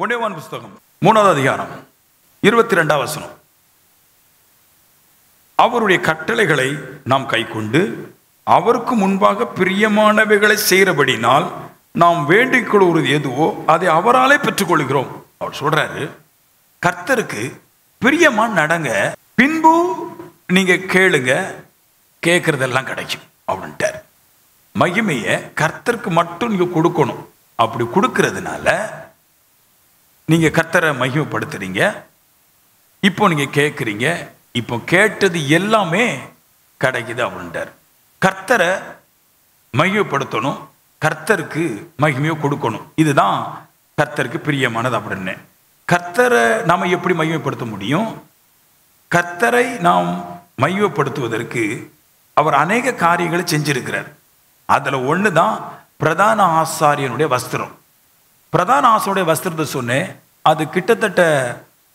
ஒன்னேவான் புஸ்தகம் 3வது அதிகாரம் 22வது வசனம். அவருடைய கட்டளைகளை நாம் கைக்கொண்டு அவருக்கு முன்பாக பிரியமானவைகளை செய்கிறபடினால் நாம் வேண்டிக் கொள்வது எதுவோ அதை அவராலே பெற்றுக்கொள்கிறோம். அவர் சொல்றாரு, கர்த்தருக்கு பிரியமா நடங்க, பின்பு நீங்க கேளுங்க, கேட்கறதெல்லாம் கிடைக்கும் அப்படின்ட்டார். மகிமையை கர்த்தருக்கு மட்டும் நீங்க கொடுக்கணும். அப்படி கொடுக்கறதுனால நீங்க கர்த்தரை மகிமைப்படுத்துறீங்க. இப்போ நீங்க கேட்குறீங்க, இப்போ கேட்டது எல்லாமே கிடைக்குது அப்படின்ட்டார். கர்த்தரை மகிமைப்படுத்தணும், கர்த்தருக்கு மகிமையை கொடுக்கணும். இதுதான் கர்த்தருக்கு பிரியமானது அப்படின்னு. கர்த்தரை நாம் எப்படி மகிமைப்படுத்த முடியும்? கர்த்தரை நாம் மகிமைப்படுத்துவதற்கு அவர் அநேக காரியங்களை செஞ்சிருக்கிறார். அதில் ஒன்று தான் பிரதான ஆசாரியனுடைய வஸ்திரம். பிரதான ஆசாரியனுடைய வஸ்திரத்தை சொன்னேன், அது கிட்டத்தட்ட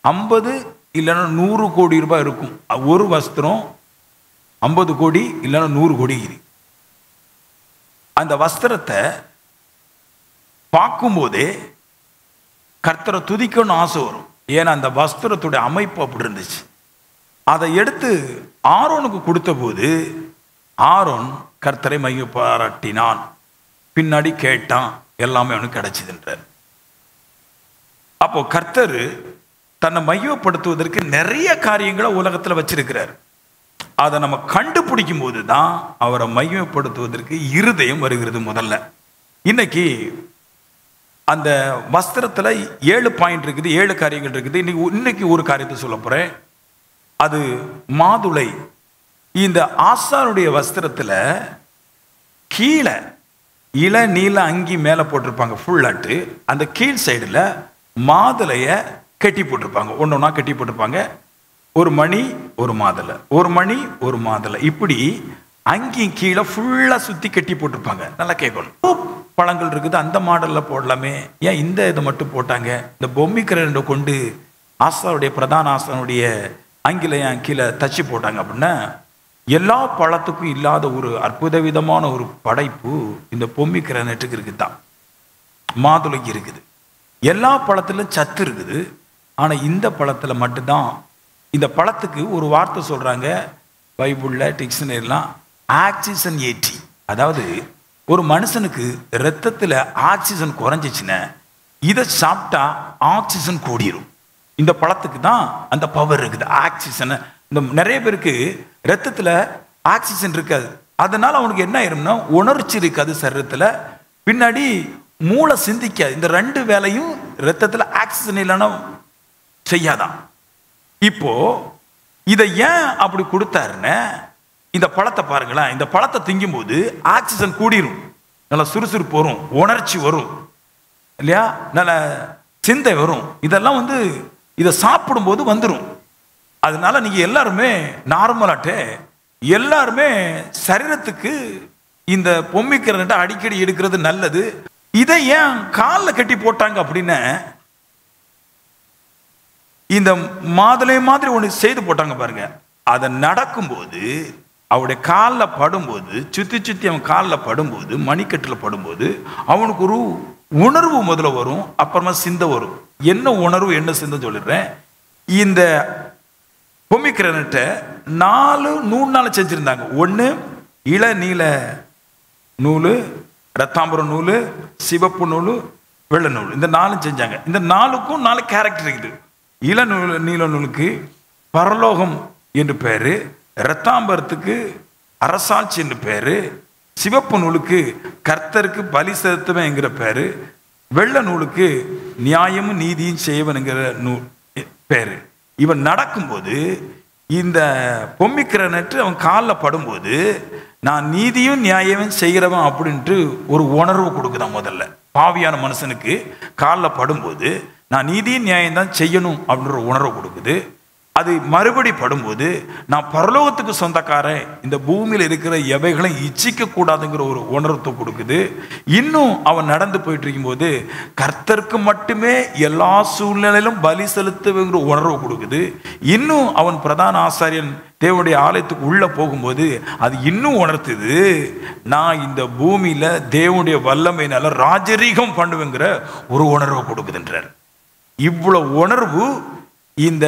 50 இல்லைன்னா 100 கோடி ரூபாய் இருக்கும். ஒரு வஸ்திரம் 50 கோடி இல்லைன்னா 100 கோடி. அந்த வஸ்திரத்தை பார்க்கும்போதே கர்த்தரை துதிக்கணும்னு ஆசை வரும். ஏன்னா அந்த வஸ்திரத்துடைய அமைப்பு அப்படி இருந்துச்சு. அதை எடுத்து ஆரோனுக்கு கொடுத்த போது ஆரோன் கர்த்தரை மகிமை பாராட்டினான், பின்னாடி கேட்டான், எல்லாமே அவனுக்கு கிடைச்சதுன்றார். அப்போ கர்த்தர் தன்னை மகிமைப்படுத்துவதற்கு நிறைய காரியங்களை உலகத்தில் வச்சிருக்கிறார். அதை நம்ம கண்டுபிடிக்கும் போது தான் அவரை மகிமைப்படுத்துவதற்கு இருதயம் வருகிறது. முதல்ல இன்னைக்கு அந்த வஸ்திரத்தில் 7 பாயிண்ட் இருக்குது, 7 காரியங்கள் இருக்குது. இன்னைக்கு ஒரு காரியத்தை சொல்ல போறேன். அது மாதுளை. இந்த ஆசாருடைய வஸ்திரத்தில் கீழே இள நீல அங்கி மேலே போட்டிருப்பாங்க ஃபுல்லாட்டு. அந்த கீழ் சைடில் மாதுளையை கட்டி போட்டிருப்பாங்க, ஒன்று ஒன்றா கட்டி போட்டிருப்பாங்க. ஒரு மணி ஒரு மாதுளை, ஒரு மணி ஒரு மாதுளை, இப்படி அங்கி கீழே ஃபுல்லாக சுற்றி கட்டி போட்டிருப்பாங்க. நல்லா கேட்கணும். பழங்கள் இருக்குது, அந்த மாடலில் போடலாமே, ஏன் இந்த இதை மட்டும் போட்டாங்க? இந்த பொம்மிக்கரண்டை கொண்டு ஆசாருடைய பிரதான ஆசானுடைய அங்கில ஏன் கீழே தச்சு போட்டாங்க அப்படின்னா, எல்லா பழத்துக்கும் இல்லாத ஒரு அற்புத விதமான ஒரு படைப்பு இந்த பொம்மிக்கிரனட்டுக்கு இருக்குது தான். மாதுளைக்கு இருக்குது. எல்லா பழத்திலும் சத்து இருக்குது, ஆனால் இந்த பழத்தில் மட்டும்தான். இந்த பழத்துக்கு ஒரு வார்த்தை சொல்கிறாங்க பைபிளில், டிக்ஷனரிலாம், ஆக்சிஜன் ஏற்றி. அதாவது ஒரு மனுஷனுக்கு ரத்தத்தில் ஆக்சிஜன் குறைஞ்சிச்சுன்னா இதை சாப்பிட்டா ஆக்சிஜன் கூடிரும். இந்த பழத்துக்கு தான் அந்த பவர் இருக்குது, ஆக்சிஜன். இந்த நிறைய பேருக்கு ரத்தத்தில் ஆக்சிஜன் இருக்காது, அதனால அவனுக்கு என்ன ஆயிரும்னா உணர்ச்சி இருக்காது சரீரத்தில், பின்னாடி மூளை சிந்திக்காது. இந்த 2 வேலையும் ரத்தத்தில் ஆக்சிஜன் இல்லைன்னா செய்யாதான். இப்போ இதை ஏன் அப்படி கொடுத்தாருன்னு, இந்த பழத்தை பாருங்களேன். இந்த பழத்தை திங்கும்போது ஆக்சிஜன் கூடிரும், நல்லா சுறுசுறுப்பு வரும், உணர்ச்சி வரும் இல்லையா, நல்ல சிந்தை வரும். இதெல்லாம் இதை சாப்பிடும்போது வந்துடும். அதனால நீங்க எல்லாருமே நார்மலாட்டே எல்லாருமே சரீரத்துக்கு இந்த பொம்மிக்கிறத அடிக்கடி எடுக்கிறது நல்லது. இதை ஏன் காலில் கட்டி போட்டாங்க அப்படின்னா, இந்த மாதுளை மாதிரி ஒன்று செய்து போட்டாங்க பாருங்க. அதை நடக்கும்போது அவனுடைய காலில் படும்போது, சுத்தி சுத்தி அவன் காலில் படும்போது, மணிக்கட்டில் படும்போது அவனுக்கு ஒரு உணர்வு முதல்ல வரும், அப்புறமா சிந்தை வரும். என்ன உணர்வு என்ன சிந்தை சொல்லிடுறேன். இந்த பொம்மிக்கிரனட்டை 4 நூல்னால செஞ்சிருந்தாங்க. ஒன்று இள நீல நூல், ரத்தாம்பரம் நூல், சிவப்பு நூல், வெள்ளை நூல், இந்த 4 செஞ்சாங்க. இந்த 4க்கும் 4 கேரக்டர் இருக்குது. இள நூல் நீல நூலுக்கு பரலோகம் என்று பேரு, ரத்தாம்பரத்துக்கு அரசாட்சி என்று பேரு, சிவப்பு நூலுக்கு கர்த்தருக்கு பலி செலுத்துவன் என்கிற பேரு, வெள்ளை நூலுக்கு நியாயமும் நீதியும் செய்வனுங்கிற நூல் பேரு. இவன் நடக்கும்போது இந்த பொம்மிக்கிரனட்டு அவன் காலில் படும்போது நான் நீதியும் நியாயமும் செய்கிறவன் அப்படின்ட்டு ஒரு உணர்வு கொடுக்குதான். முதல்ல பாவியான மனுஷனுக்கு காலில் படும்போது நான் நீதியும் நியாயம் தான் செய்யணும் அப்படின்ற ஒரு உணர்வு கொடுக்குது. அது மறுபடி படும்போது நான் பரலோகத்துக்கு சொந்தக்காரன், இந்த பூமியில் இருக்கிற எவைகளையும் இச்சிக்க கூடாதுங்கிற ஒரு உணர்வு கொடுக்குது. இன்னும் அவன் நடந்து போயிட்டு இருக்கும்போது கர்த்தருக்கு மட்டுமே எல்லா சூழ்நிலையிலும் பலி செலுத்துங்கிற உணர்வு கொடுக்குது. இன்னும் அவன் பிரதான ஆசாரியன் தேவனுடைய ஆலயத்துக்கு உள்ள போகும்போது அது இன்னும் உணர்த்துது, நான் இந்த பூமியில தேவனுடைய வல்லமையினால ராஜரீகம் பண்ணுவேங்கிற ஒரு உணர்வை கொடுக்குதுன்றார். இவ்வளவு உணர்வு இந்த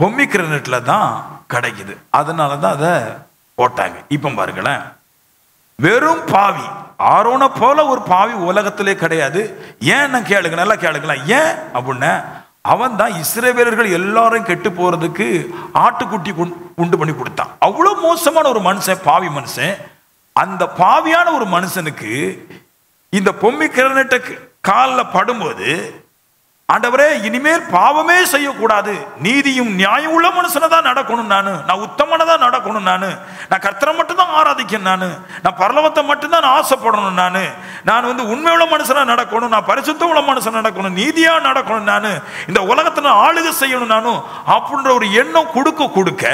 பொமிகிரனட்ல தான் கிடைக்குது. அதனால தான் அதை போட்டாங்க. இப்போ பாருங்களேன், வெறும் பாவி ஆரோனை போல ஒரு பாவி உலகத்திலே கிடையாது. ஏன் கேளுங்க, நல்லா கேளுங்களேன். ஏன் அப்படின்னா அவன் தான் இஸ்ரவேலர்கள் எல்லாரும் கெட்டு போறதுக்கு ஆட்டுக்குட்டி உண்டு பண்ணி கொடுத்தான். அவ்வளவு மோசமான ஒரு மனுஷன், பாவி மனுஷன். அந்த பாவியான ஒரு மனுஷனுக்கு இந்த பொமிகிரனட் காலில் படும்போது, ஆண்டவரே இனிமேல் பாவமே செய்யக்கூடாது, நீதியும் நியாயம் உள்ள மனுஷனை தான் நடக்கணும், நான் உத்தமனை நடக்கணும், நான் கர்த்தரை மட்டும் தான் ஆராதிக்கணும், நான் பரலோகத்தை மட்டும்தான் ஆசைப்படணும், நான் உண்மையுள்ள மனுஷனா நடக்கணும், நான் பரிசுத்த உள்ள மனுஷன் நடக்கணும், நீதியா நடக்கணும், இந்த உலகத்துல ஆளுகை செய்யணும் அப்படின்ற ஒரு எண்ணம் கொடுக்க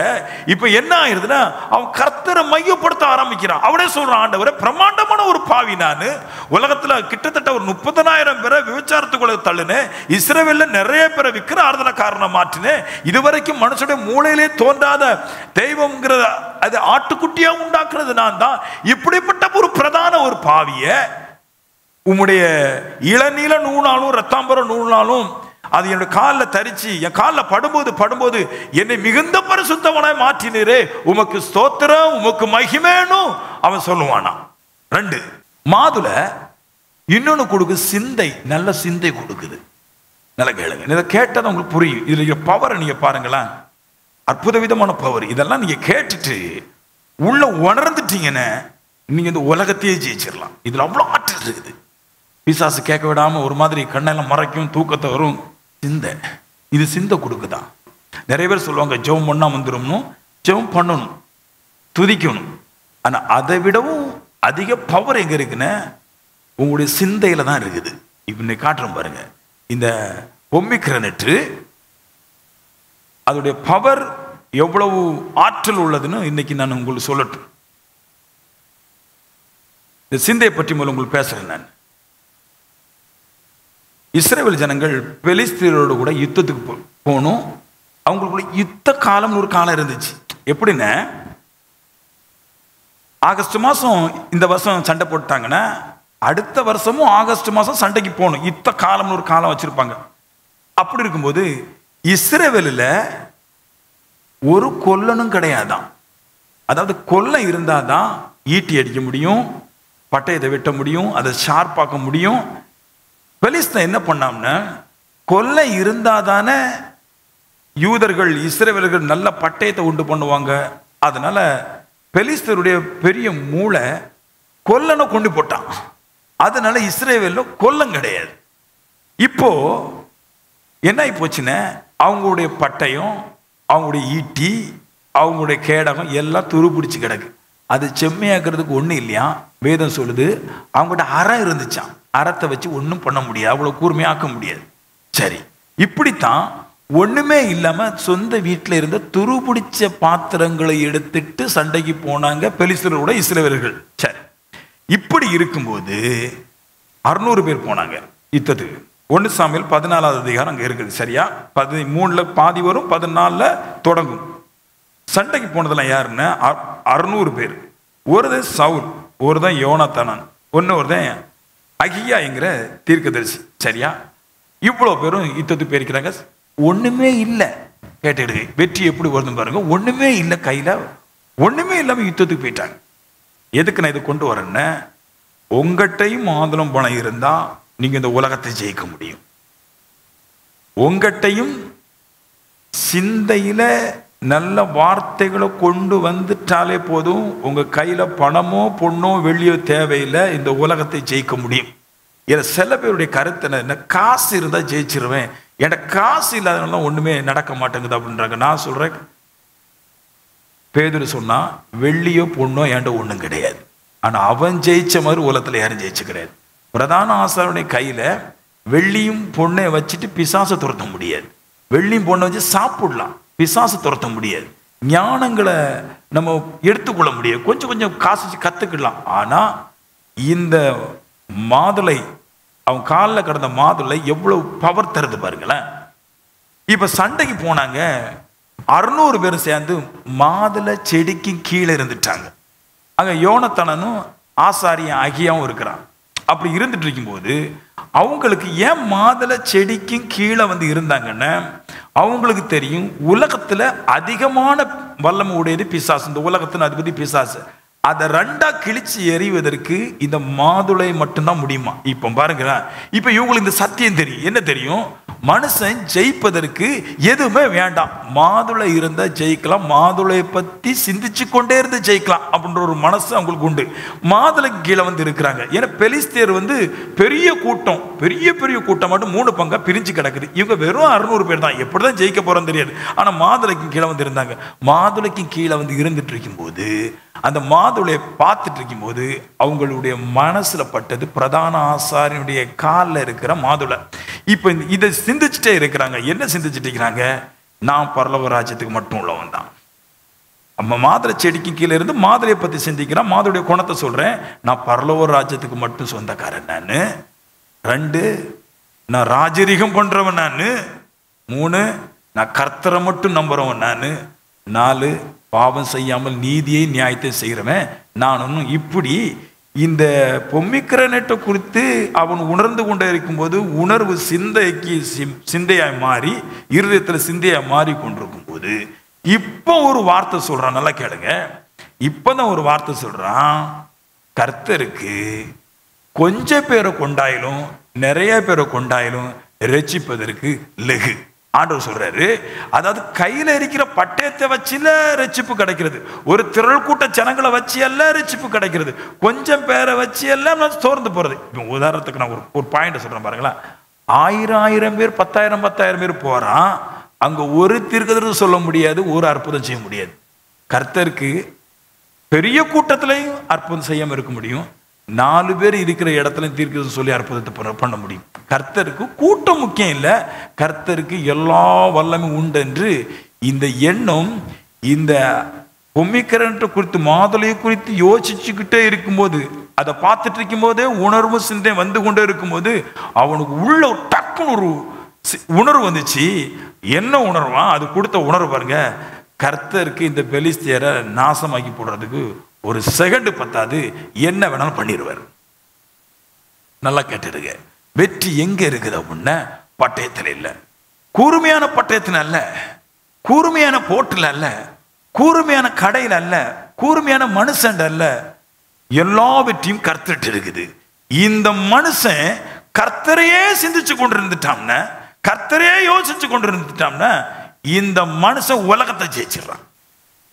இப்ப என்ன ஆயிருதுன்னா அவன் கர்த்தரை மையப்படுத்த ஆரம்பிக்கிறான். அவனே சொல்றான், ஆண்டவரே பிரமாண்டமான ஒரு பாவி, நான் உலகத்துல கிட்டத்தட்ட ஒரு 30,000 பேரை விபச்சாரத்துக்குள்ள தள்ளுனேன், இஸ்ரவேல்ல நிறைய பேரை விக்கிரகாராதனை காரணம் மாற்றினேன், இதுவரைக்கும் மனுஷனுடைய மூளையிலே தோன்றாத தெய்வம்ங்கிற அது ஆட்டுக்குட்டியா உண்டாக்குறது நான் தான். இப்படிப்பட்ட ஒரு பிரதான ஒரு பாவிய உம்முடைய இளநீல நூலாலும் ரத்தாம்பர நூலாலும் அது என்னுடைய காலில் தரிச்சு என் காலில் படும்போது என்னை மிகுந்த பரிசுத்தவனாய் மாற்றினீரே, உமக்கு ஸ்தோத்திரம், உமக்கு மகிமேனும் அவன் சொல்லுவானா. 2 மாதுல இன்னொன்னு கொடுக்கு, சிந்தை, நல்ல சிந்தை கொடுக்குது. நல்லா கேளுங்க, இதை கேட்டது உங்களுக்கு புரியும். இதுல பவரை நீங்க பாருங்களேன், அற்புத விதமான பவர். இதெல்லாம் நீங்க கேட்டுட்டு உள்ள உணர்ந்துட்டீங்கன்னா நீங்க இந்த உலகத்தையே ஜெயிச்சிடலாம். இதுல அவ்வளவு ஆற்றல் இருக்குது. பிசாசு கேட்க விடாம ஒரு மாதிரி கண்ணெல்லாம் மறைக்கும், தூக்கத்தை வரும். சிந்தை, இது சிந்தை கொடுக்குதான். நிறைய பேர் சொல்லுவாங்க ஜெபம் பண்ணா வந்துடும்னு. ஜெபம் பண்ணணும், துதிக்கணும். ஆனா அதை விடவும் அதிக பவர் எங்க இருக்குன்னு உங்களுடைய சிந்தையில தான் இருக்குது. இப்ப இன்னைக்கு காட்டுறோம் பாருங்க, இந்த பொமிகிரனட் அதோடைய பவர் எவ்வளவு ஆற்றல் உள்ளதுன்னு இன்னைக்கு நான் உங்களுக்கு சொல்லட்டும். இந்த சிந்தையை பற்றி முதல்ல உங்களுக்கு பேசுறேன். நான் இஸ்ரவேல் ஜனங்கள் பெலிஸ்தீனரோடு கூட யுத்தத்துக்கு போகணும். அவங்களுக்குள்ள யுத்த காலம்னு ஒரு காலம் இருந்துச்சு. எப்படின்னா, ஆகஸ்ட் மாதம் இந்த வருஷம் சண்டை போட்டாங்கன்னா அடுத்த வருஷமும் ஆகஸ்ட் மாதம் சண்டைக்கு போகணும். யுத்த காலம்னு ஒரு காலம் வச்சிருப்பாங்க. அப்படி இருக்கும்போது இஸ்ரவேலில் ஒரு கொல்லனும் கிடையாதான். அதாவது கொல்லை இருந்தாதான் ஈட்டி அடிக்க முடியும், பட்டயத்தை வெட்ட முடியும், அதை ஷார்ப்பாக்க முடியும். பெலிஸ்தீன் என்ன பண்ணாம்னா, கொல்லை இருந்தாதானே யூதர்கள் இஸ்ரவேலர்கள் நல்ல பட்டயத்தை உண்டு பண்ணுவாங்க. அதனால பெலிஸ்தருடைய பெரிய மூளை கொல்லனை கொண்டு போட்டான். அதனால இஸ்ரவேல்ல கொல்லம் கிடையாது. இப்போ என்ன போச்சுன்னா, அவங்களுடைய பட்டயம், அவங்களுடைய ஈட்டி, அவங்களுடைய கேடகம் எல்லாம் துருப்பிடிச்சு கிடக்கு. அது செம்மையாக்குறதுக்கு ஒன்றும் இல்லையா. வேதம் சொல்லுது, அவங்ககிட்ட அறம் இருந்துச்சான், அறத்தை வச்சு ஒன்றும் பண்ண முடியாது, அவ்வளோ கூர்மையாக்க முடியாது. சரி, இப்படித்தான் ஒண்ணுமே இல்லாம சொந்த வீட்டில் இருந்த துருபிடிச்ச பாத்திரங்களை எடுத்துட்டு சண்டைக்கு போனாங்க பெலிஸ்தரோட இஸ்ரவேலர்கள். சரி, இப்படி இருக்கும்போது 600 பேர் போனாங்க யுத்தத்துக்கு. 1 சாமுவேல் 14வது அதிகாரம் அங்க இருக்குது. சரியா, 13ல பாதி வரும், 14ல தொடங்கும். சண்டைக்கு போனதெல்லாம் யாருன்னா 600 பேர். ஒருதான் சவுல், ஒருதான் யோனாத்தானான், ஒருதான் அகியா என்கிற தீர்க்கதரிசி. சரியா, இவ்வளோ பேரும் யுத்தத்துக்கு போயிருக்கிறாங்க. ஒண்ணுமே இல்லை. கேட்டுக்கிட்டு வெற்றி எப்படி வருதுன்னு பாருங்க. ஒண்ணுமே இல்லை கையில, ஒண்ணுமே இல்லாம யுத்தத்துக்கு போயிட்டாங்க. எதுக்கு நான் இதை கொண்டு வரேன்னா, உங்கள்கிட்டையும் மாதுளம் பணம் இருந்தா நீங்க இந்த உலகத்தை ஜெயிக்க முடியும். உங்கள்கிட்டையும் சிந்தையில நல்ல வார்த்தைகளை கொண்டு வந்துட்டாலே போதும், உங்க கையில பணமோ பொண்ணோ வெள்ளியோ தேவையில்லை, இந்த உலகத்தை ஜெயிக்க முடியும். சில பேருடைய கருத்து என்ன, காசு இருந்தா ஜெயிச்சிருவேன், என்கிட்ட காசு இல்லாதனால ஒண்ணுமே நடக்க மாட்டேங்குது அப்படின்றாங்க. நான் சொல்றேன், பேதுரு சொன்னா வெள்ளியோ பொண்ணோ என்கிட்ட ஒண்ணும் கிடையாது, ஆனா அவன் ஜெயிச்ச மாதிரி உலகத்துல யாரும் ஜெயிச்சு கிடையாது. பிரதான ஆசாரனுடைய கையில வெள்ளியும் பொண்ணை வச்சுட்டு பிசாசை துரத்த முடியாது. வெள்ளியும் பொண்ணை வச்சு சாப்பிடலாம், பிசாசு துரத்த முடியாது. ஞானங்களை நம்ம எடுத்துக்கொள்ள முடியாது, கொஞ்சம் கொஞ்சம் காசு கத்துக்கலாம். ஆனா இந்த மாதுளை, அவன் காலில் கிடந்த மாதுளை எவ்வளவு பவர் தருது பாருங்களேன். இப்ப சண்டைக்கு போனாங்க, 600 பேரும் சேர்ந்து மாதுளை செடிக்கு கீழே இருந்துட்டாங்க. அங்க யோனத்தானும் ஆசாரியும் அகியாவும் இருக்கிறான். அப்படி இருந்துட்டு இருக்கும்போது அவங்களுக்கு ஏன் மாதுளை செடிக்கும் கீழே வந்து இருந்தாங்கன்னா, அவங்களுக்கு தெரியும் உலகத்துல அதிகமான வல்லமை உடையது பிசாசு. இந்த உலகத்தின் அதிபதி பிசாசு. அதை ரெண்டா கிழிச்சு எறிவதற்கு இந்த மாதுளை மட்டும்தான் முடியுமா. இப்ப பாருங்க, இப்ப இவங்களுக்கு இந்த சத்தியம் தெரியும். என்ன தெரியும்? மனுஷன் ஜெயிப்பதற்கு எதுவுமே வேண்டாம், மாதுளை இருந்தா ஜெயிக்கலாம், மாதுளையை பத்தி சிந்திச்சு கொண்டே இருந்து ஜெயிக்கலாம் அப்படின்ற ஒரு மனசு அவங்களுக்கு உண்டு. மாதுளைக்கு கீழே வந்து இருக்கிறாங்க. ஏன்னா பெலிஸ்தியர் வந்து பெரிய கூட்டம், பெரிய பெரிய கூட்டம் மட்டும் 3 பங்கா பிரிஞ்சு கிடக்குது. இவங்க வெறும் 600 பேர் தான். எப்படிதான் ஜெயிக்க போறோன்னு தெரியாது. ஆனா மாதுளைக்கு கீழே வந்து இருந்தாங்க. மாதுளைக்கு கீழே வந்து இருந்துட்டு இருக்கும்போது, அந்த மாதுளையை பார்த்துட்டு இருக்கும்போது அவங்களுடைய மனசுல பட்டது பிரதான ஆசாரியனுடைய காலில் இருக்கிற மாதுளை. இப்ப இதை சிந்திச்சுட்டே இருக்கிறாங்க. என்ன சிந்திச்சுட்டு இருக்கிறாங்க? நான் பரலோக ராஜ்யத்துக்கு மட்டும் உள்ளவன் தான். நம்ம மாதுளை செடிக்கு கீழே இருந்து மாதுளையை பத்தி சிந்திக்கிறான். மாதுளைய குணத்தை சொல்றேன். நான் பரலோக ராஜ்யத்துக்கு மட்டும் சொந்தக்காரன் நானு. 2, நான் ராஜரீகம் பண்றவன் நானு. 3, நான் கர்த்தரை மட்டும் நம்புறவன் நானு. 4, பாவம் செய்யாமல் நீதியை நியாயத்தை செய்கிறவன் நான். ஒன்றும் இப்படி இந்த பொம்மிக்கிரனேட்டை குறித்து அவன் உணர்ந்து கொண்டே இருக்கும்போது உணர்வு சிந்தைக்கு சிந்தையாய் மாறி, இருதயத்தில் சிந்தையாய் மாறி கொண்டிருக்கும் போது இப்போ ஒரு வார்த்தை சொல்றான். நல்லா கேளுங்க. இப்பதான் ஒரு வார்த்தை சொல்றான். கர்த்தருக்கு கொஞ்சம் பேரை கொண்டாயிலும் நிறைய பேரை கொண்டாயிலும் ரட்சிப்பதற்கு லெகு. ஆண்டவர் சொல்றாரு, அதாவது கையில இருக்கிற பட்டயத்தை வச்சுல ரட்சிப்பு கிடைக்கிறது. ஒரு திரள் கூட்ட ஜனங்களை வச்சு எல்லாம் ரட்சிப்பு கிடைக்கிறது. கொஞ்சம் பேரை வச்சு எல்லாம் சோர்ந்து போறது. இப்போ உதாரணத்துக்கு நான் ஒரு பாயிண்ட் சொல்றேன் பாருங்களேன். 1000 பேர் 10,000 பேர் போறான். அங்க ஒரு தீர்க்கதரிசி சொல்ல முடியாது, ஒரு அற்புதம் செய்ய முடியாது. கர்த்தருக்கு பெரிய கூட்டத்திலையும் அற்புதம் செய்யாம இருக்க முடியும். 4 பேர் இருக்கிற இடத்துல தீர்க்கதரிசி சொல்லி அற்புதத்தை பண்ண முடியும். கர்த்தருக்கு கூட்டம் முக்கியம் இல்லை, கர்த்தருக்கு எல்லா வல்லமையும் உண்டு என்று இந்த எண்ணம் இந்த பொம்மிக்கிரனேட்டை குறித்து மாதுளையை குறித்து யோசிச்சுக்கிட்டே இருக்கும்போது, அதை பார்த்துட்டு இருக்கும் போதே உணர்வு சிந்தை வந்து கொண்டே இருக்கும்போது அவனுக்கு உள்ள டக்குன்னு ஒரு உணர்வு வந்துச்சு. என்ன உணர்வா? அது கொடுத்த உணர்வு பாருங்க. கர்த்தருக்கு இந்த பெலிஸ்தியரை நாசமாக்கி போடுறதுக்கு ஒரு செகண்ட் பத்தாது, என்ன வேணாலும் பண்ணிடுவார். நல்லா கேட்டுடுங்க. வெற்றி எங்க இருக்குது அப்படின்னா பட்டயத்தில் இல்லை, கூர்மையான பட்டயத்தில் அல்ல, கூர்மையான போட்டில் அல்ல, கூர்மையான கடையில் அல்ல, கூர்மையான மனுஷன் அல்ல. எல்லா வெற்றியும் கர்த்தர்கிட்ட இருக்குது. இந்த மனுஷன் கர்த்தரையே சிந்திச்சு கொண்டு இருந்துட்டான்னா, கர்த்தரையே யோசிச்சு கொண்டு இருந்துட்டான்னா, இந்த மனுஷன் உலகத்தை ஜெயிச்சிடறான்.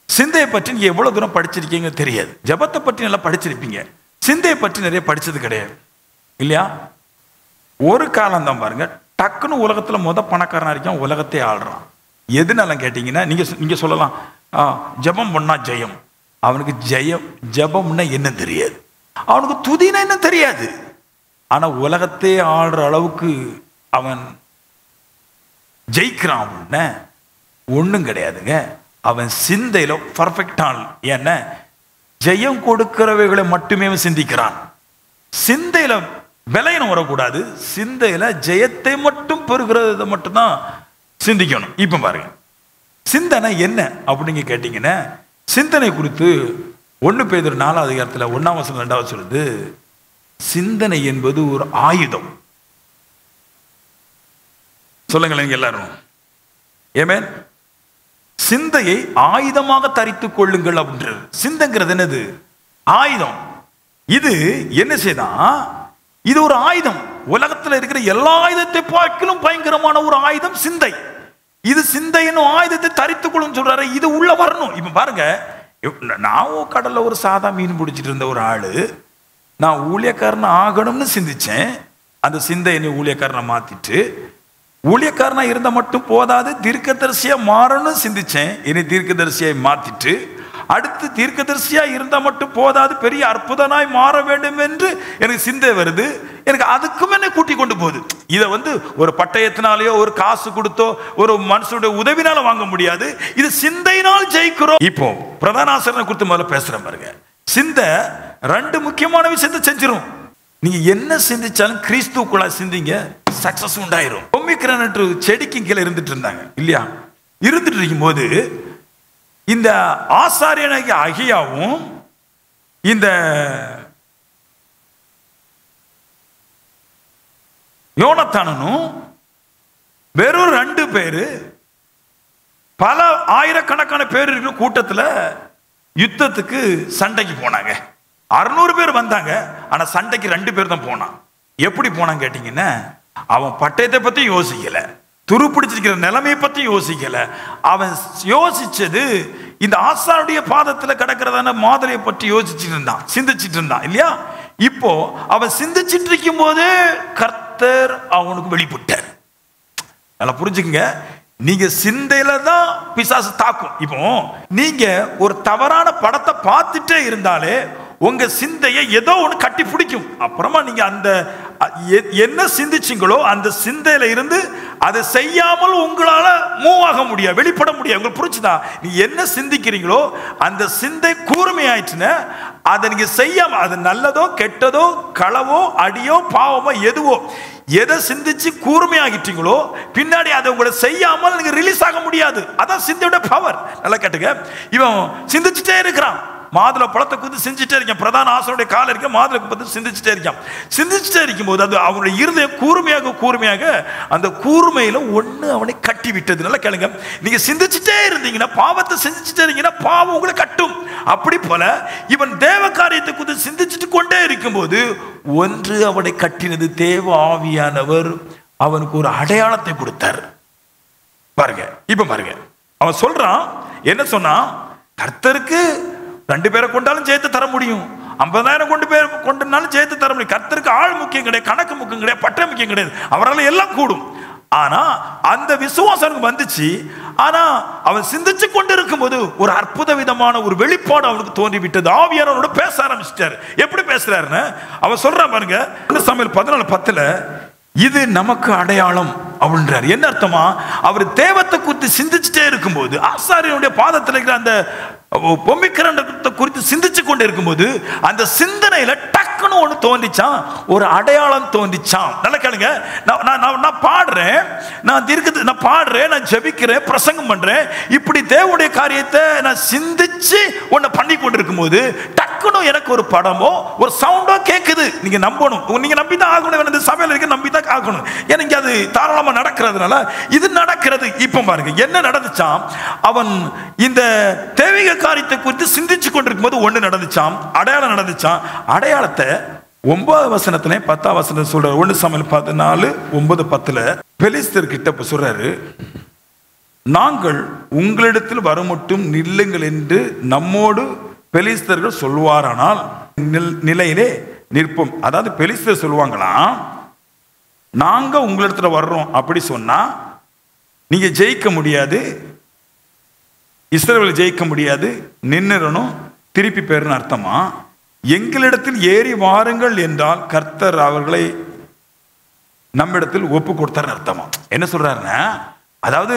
சிந்தையை பற்றி நீங்க எவ்வளவு தூரம் படிச்சிருக்கீங்க தெரியாது. ஜபத்தை பற்றி நல்லா படிச்சிருப்பீங்க, சிந்தையை பற்றி நிறைய படிச்சது கிடையாது இல்லையா? ஒரு காலம் தான் பாருங்க, டக்குன்னு உலகத்துல பணக்காரனா இருக்கான், உலகத்தை ஆள்றான். எதுனால கேட்டீங்கன்னா, நீங்க சொல்லலாம் ஜபம் பண்ணா ஜெயம். அவனுக்கு ஜபம்னா என்ன தெரியாது, அவனுக்கு துதினா என்ன தெரியாது. ஆனா உலகத்தை ஆள்ற அளவுக்கு அவன் ஜெயிக்கிறான் அப்படின்னா ஒண்ணும் கிடையாதுங்க. அவன் சிந்தையில பர்ஃபெக்டான். ஏன்னா ஜெயம் கொடுக்கிறவைகளை மட்டுமே சிந்திக்கிறான். சிந்தையில விலையினம் வரக்கூடாது, சிந்தையில ஜெயத்தை மட்டும் பெறுகிறத மட்டும்தான் சிந்திக்கணும். இப்ப பாருங்க, சிந்தனை என்ன அப்படின்னு கேட்டீங்கன்னா, சிந்தனை குறித்து 1 பேதுரு 4 அதிகாரத்தில் 1 வசனம் 2 சொல்லுது, சிந்தனை என்பது ஒரு ஆயுதம். சொல்லுங்களேன் எல்லாரும், ஏமேன். சிந்தையை ஆயுதமாக தரித்துக் கொள்ளுங்கள் அப்படின்றது. சிந்தைங்கிறது என்னது? ஆயுதம். இது என்ன செய்தான்? இது ஒரு ஆயுதம். உலகத்தில் இருக்கிற எல்லா ஆயுதத்தை பார்க்கலும் பயங்கரமான ஒரு ஆயுதம் சிந்தை. இது சிந்தை என்னும் ஆயுதத்தை தரித்துக் கொள்ளும் சொல்றாரு. இது உள்ள வரணும். இப்ப பாருங்க, நான் கடல்ல ஒரு சாதா மீன் பிடிச்சிட்டு இருந்த ஒரு ஆளு, நான் ஊழியக்காரன் ஆகணும்னு சிந்திச்சேன். அந்த சிந்தை என்னை ஊழியக்காரனை மாத்திட்டு, ஊழியக்காரனா இருந்த மட்டும் போதாது, தீர்க்கதரிசியா மாறணும்னு சிந்திச்சேன். என்னை தீர்க்கதரிசியை மாத்திட்டு, அடுத்து தீர்க்கதரிசியா இருந்தா மட்டும் போதாது, பெரிய அற்புதனாய் மாற வேண்டும் என்று எனக்கு சிந்தை வருது. எனக்கு அதுக்கும் என்ன கூட்டி கொண்டு போகுது. இதை ஒரு பட்டயத்தினாலேயோ ஒரு காசு கொடுத்தோ ஒரு மனுஷனுடைய உதவினால வாங்க முடியாது. இது சிந்தையினால் ஜெயிக்கிறோம். இப்போ பிரதான ஆசிரியரை குறித்து முதல்ல பேசுறேன் பாருங்க. சிந்தை 2 முக்கியமான விஷயத்தை செஞ்சிடும். நீங்க என்ன சிந்திச்சாலும் கிறிஸ்துக்குள்ள சிந்திங்க, சக்சஸ் உண்டாயிரும். பொம்மிக்கிரனேட் செடிக்கு கீழே இருந்துட்டு இருந்தாங்க இல்லையா? இருந்துட்டு இருக்கும் போது இந்த ஆசாரியனாகிய அகியாவும் இந்த யோனத்தானும் வெறும் 2 பேரு பல ஆயிரக்கணக்கான பேர் இருக்கிற கூட்டத்தில் யுத்தத்துக்கு சண்டைக்கு போனாங்க. 600 பேர் வந்தாங்க, ஆனா சண்டைக்கு 2 பேர் தான் போனான். எப்படி போனான்னு கேட்டீங்கன்னா, அவன் பட்டயத்தை பத்தி யோசிக்கல, துருப்பிடிச்சிருக்கிற நிலைமையை பத்தி யோசிக்கல. அவன் யோசிச்சது இந்த ஆசானுடைய பாதத்துல கிடக்கிறதான மாதிரியை பற்றி யோசிச்சுட்டு இருந்தான், சிந்திச்சுட்டு இருந்தான் இல்லையா? இப்போ அவன் சிந்திச்சுட்டு இருக்கும் போதே கர்த்தர் அவனுக்கு வெளிப்பட்டார். நல்லா புரிஞ்சுக்கங்க, நீங்க சிந்தையில தான் பிசாசு தாக்கும். இப்போ நீங்க ஒரு தவறான படத்தை பார்த்துட்டே இருந்தாலே உங்க சிந்தையை ஏதோ ஒன்று கட்டி பிடிக்கும். அப்புறமா நீங்க அந்த என்ன சிந்திச்சிங்களோ அந்த சிந்தையில இருந்து அதை செய்யாமல் உங்களால மூவ் ஆக முடியாது, வெளிப்பட முடியாது. உங்களுக்கு புரிச்சுதா? நீ என்ன சிந்திக்கிறீங்களோ அந்த சிந்தை கூர்மையாயிடுச்சுன்னா அதை நீங்க செய்யாம, அது நல்லதோ கெட்டதோ களவோ அடியோ பாவமோ எதுவோ எதை சிந்திச்சு கூர்மையாகிட்டீங்களோ பின்னாடி அதை உங்களை செய்யாமல் நீங்க ரிலீஸ் ஆக முடியாது. அதான் சிந்தையோட பவர். நல்லா கேட்டுங்க, இவன் சிந்திச்சுட்டே இருக்கிறான். மாதுளை பழத்தை குத்து சிந்திச்சுட்டே இருக்கான். பிரதான ஆசனுடைய கால இருக்க மாதுளை பத்தி சிந்திச்சுட்டே இருக்கான். சிந்திச்சுட்டே இருக்கும் போது அது அவனுடைய இருதயம் கூர்மையாக கூர்மையாக அந்த கூர்மையில ஒண்ணு அவனை கட்டி விட்டது. நல்லா கேளுங்க, நீங்க சிந்திச்சுட்டே இருந்தீங்கன்னா, பாவத்தை சிந்திச்சுட்டே இருந்தீங்கன்னா பாவம் உங்களை கட்டும். அப்படி போல இவன் தேவ காரியத்தை குறித்து சிந்திச்சுட்டு கொண்டே இருக்கும்போது ஒன்று அவனை கட்டினது. தேவ ஆவியானவர் அவனுக்கு ஒரு அடையாளத்தை கொடுத்தார். பாருங்க, இப்ப பாருங்க, அவன் சொல்றான், என்ன சொன்னா, கர்த்தருக்கு 2 பேரை கொண்டாலும் சேர்த்து தர முடியும், 50,000 கொண்டாலும் சேர்த்து தர முடியும். கர்த்தருக்கு ஆள் முக்கியம் கிடையாது, கணக்கு முக்கியம் கிடையாது, பட்டம் முக்கியம் கிடையாது, அவரால் எல்லாம் கூடும். ஆனா அந்த விசுவாசம் வந்துச்சு. ஆனா அவன் சிந்திச்சு கொண்டு இருக்கும் போது ஒரு அற்புத விதமான ஒரு வெளிப்பாடு அவனுக்கு தோன்றி விட்டது. ஆவியானவரோட பேச ஆரம்பிச்சிட்டாரு. எப்படி பேசுறாருன்னு அவன் சொல்றான் பாருங்க. சாமுவேல் 14:10 இது நமக்கு அடையாளம் அப்படின்றார். என்ன அர்த்தமா? அவர் தேவத்தை குறித்து சிந்திச்சுட்டே இருக்கும்போது, ஆசாரியனுடைய பாதத்தில் இருக்கிற அந்த பொம்மிக்கரண்டத்தை குறித்து சிந்திச்சு கொண்டு இருக்கும்போது அந்த சிந்தனையில டக்குன்னு ஒன்று தோன்றிச்சான், ஒரு அடையாளம் தோன்றிச்சான். நல்லா கேளுங்க, நான் பாடுறேன், நான் பாடுறேன், நான் ஜெபிக்கிறேன், பிரசங்கம் பண்றேன், இப்படி தேவனுடைய காரியத்தை நான் சிந்திச்சு ஒன்ன பண்ணி கொண்டு இருக்கும்போது டக்குன்னு எனக்கு ஒரு படமோ ஒரு சவுண்டோ கேட்குது. நீங்க நம்பணும், நீங்க நம்பி தான் ஆகணும். இந்த சபையில் இருக்க நம்பி தான் ஆகணும். எனக்கு அது தாராளமா நடக்கிறதுனால இது நடக்கிறது. இப்ப பாருங்க என்ன நடந்துச்சாம். அவன் இந்த தெய்வீக காரியத்தை குறித்து சிந்திச்சு கொண்டிருக்கும் போது ஒண்ணு நடந்துச்சாம், அடையாளம் நடந்துச்சாம். அடையாளத்தை 9 வசனத்துல 10 வசனத்துல சொல்றாரு. 1 சாமுவேல் 14:9-10 பெலிஸ்தர் கிட்ட சொல்றாரு, நாங்கள் உங்களிடத்தில் வரமட்டும் நில்லுங்கள் என்று நம்மோடு பெலிஸ்தர்கள் சொல்வாரானால் நிலையிலே நிற்போம். அதாவது பெலிஸ்தர் சொல்லுவாங்களாம், நாங்க உங்களிடத்துல வர்றோம் அப்படி சொன்னா நீங்க ஜெயிக்க முடியாது, இஸ்ரவேல் ஜெயிக்க முடியாது, நின்னுறணும், திருப்பி பேருன்னு அர்த்தமா. எங்களிடத்தில் ஏறி வாருங்கள் என்றால் கர்த்தர் அவர்களை நம்மிடத்தில் ஒப்பு கொடுத்தார் அர்த்தமா. என்ன சொல்றாருன்னா, அதாவது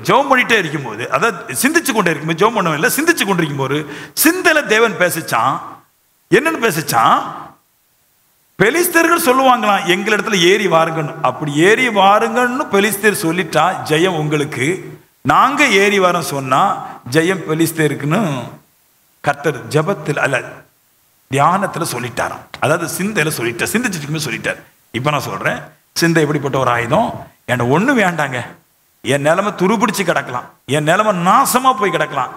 ஜெபம் பண்ணிட்டே இருக்கும்போது, அதாவது சிந்திச்சு கொண்டே இருக்கும்போது, ஜெபம் பண்ணவும் இல்லை, சிந்திச்சு கொண்டிருக்கும் போது சிந்தையில தேவன் பேசிச்சான். என்னன்னு பேசிச்சான்? பெலிஸ்தர்கள் சொல்லுவாங்களாம், எங்களிடத்துல ஏறி வாருங்கன்னு. அப்படி ஏறி வாருங்கன்னு பெலிஸ்தர் சொல்லிட்டா ஜெயம் உங்களுக்கு. நாங்க ஏறி வரோம் சொன்னா ஜெயம் பெலிஸ்தருக்குன்னு கர்த்தர் ஜெபத்தில் அல்ல தியானத்துல சொல்லிட்டாராம். அதாவது சிந்தையில சொல்லிட்டார், சிந்திச்சுட்டு சொல்லிட்டார். இப்ப நான் சொல்றேன், சிந்தை எப்படிப்பட்ட ஒரு ஆயுதம். என்ன ஒண்ணு வேண்டாங்க, என் நிலைமை துருபிடிச்சு கிடக்கலாம், என் நிலைமை நாசமா போய் கிடக்கலாம்,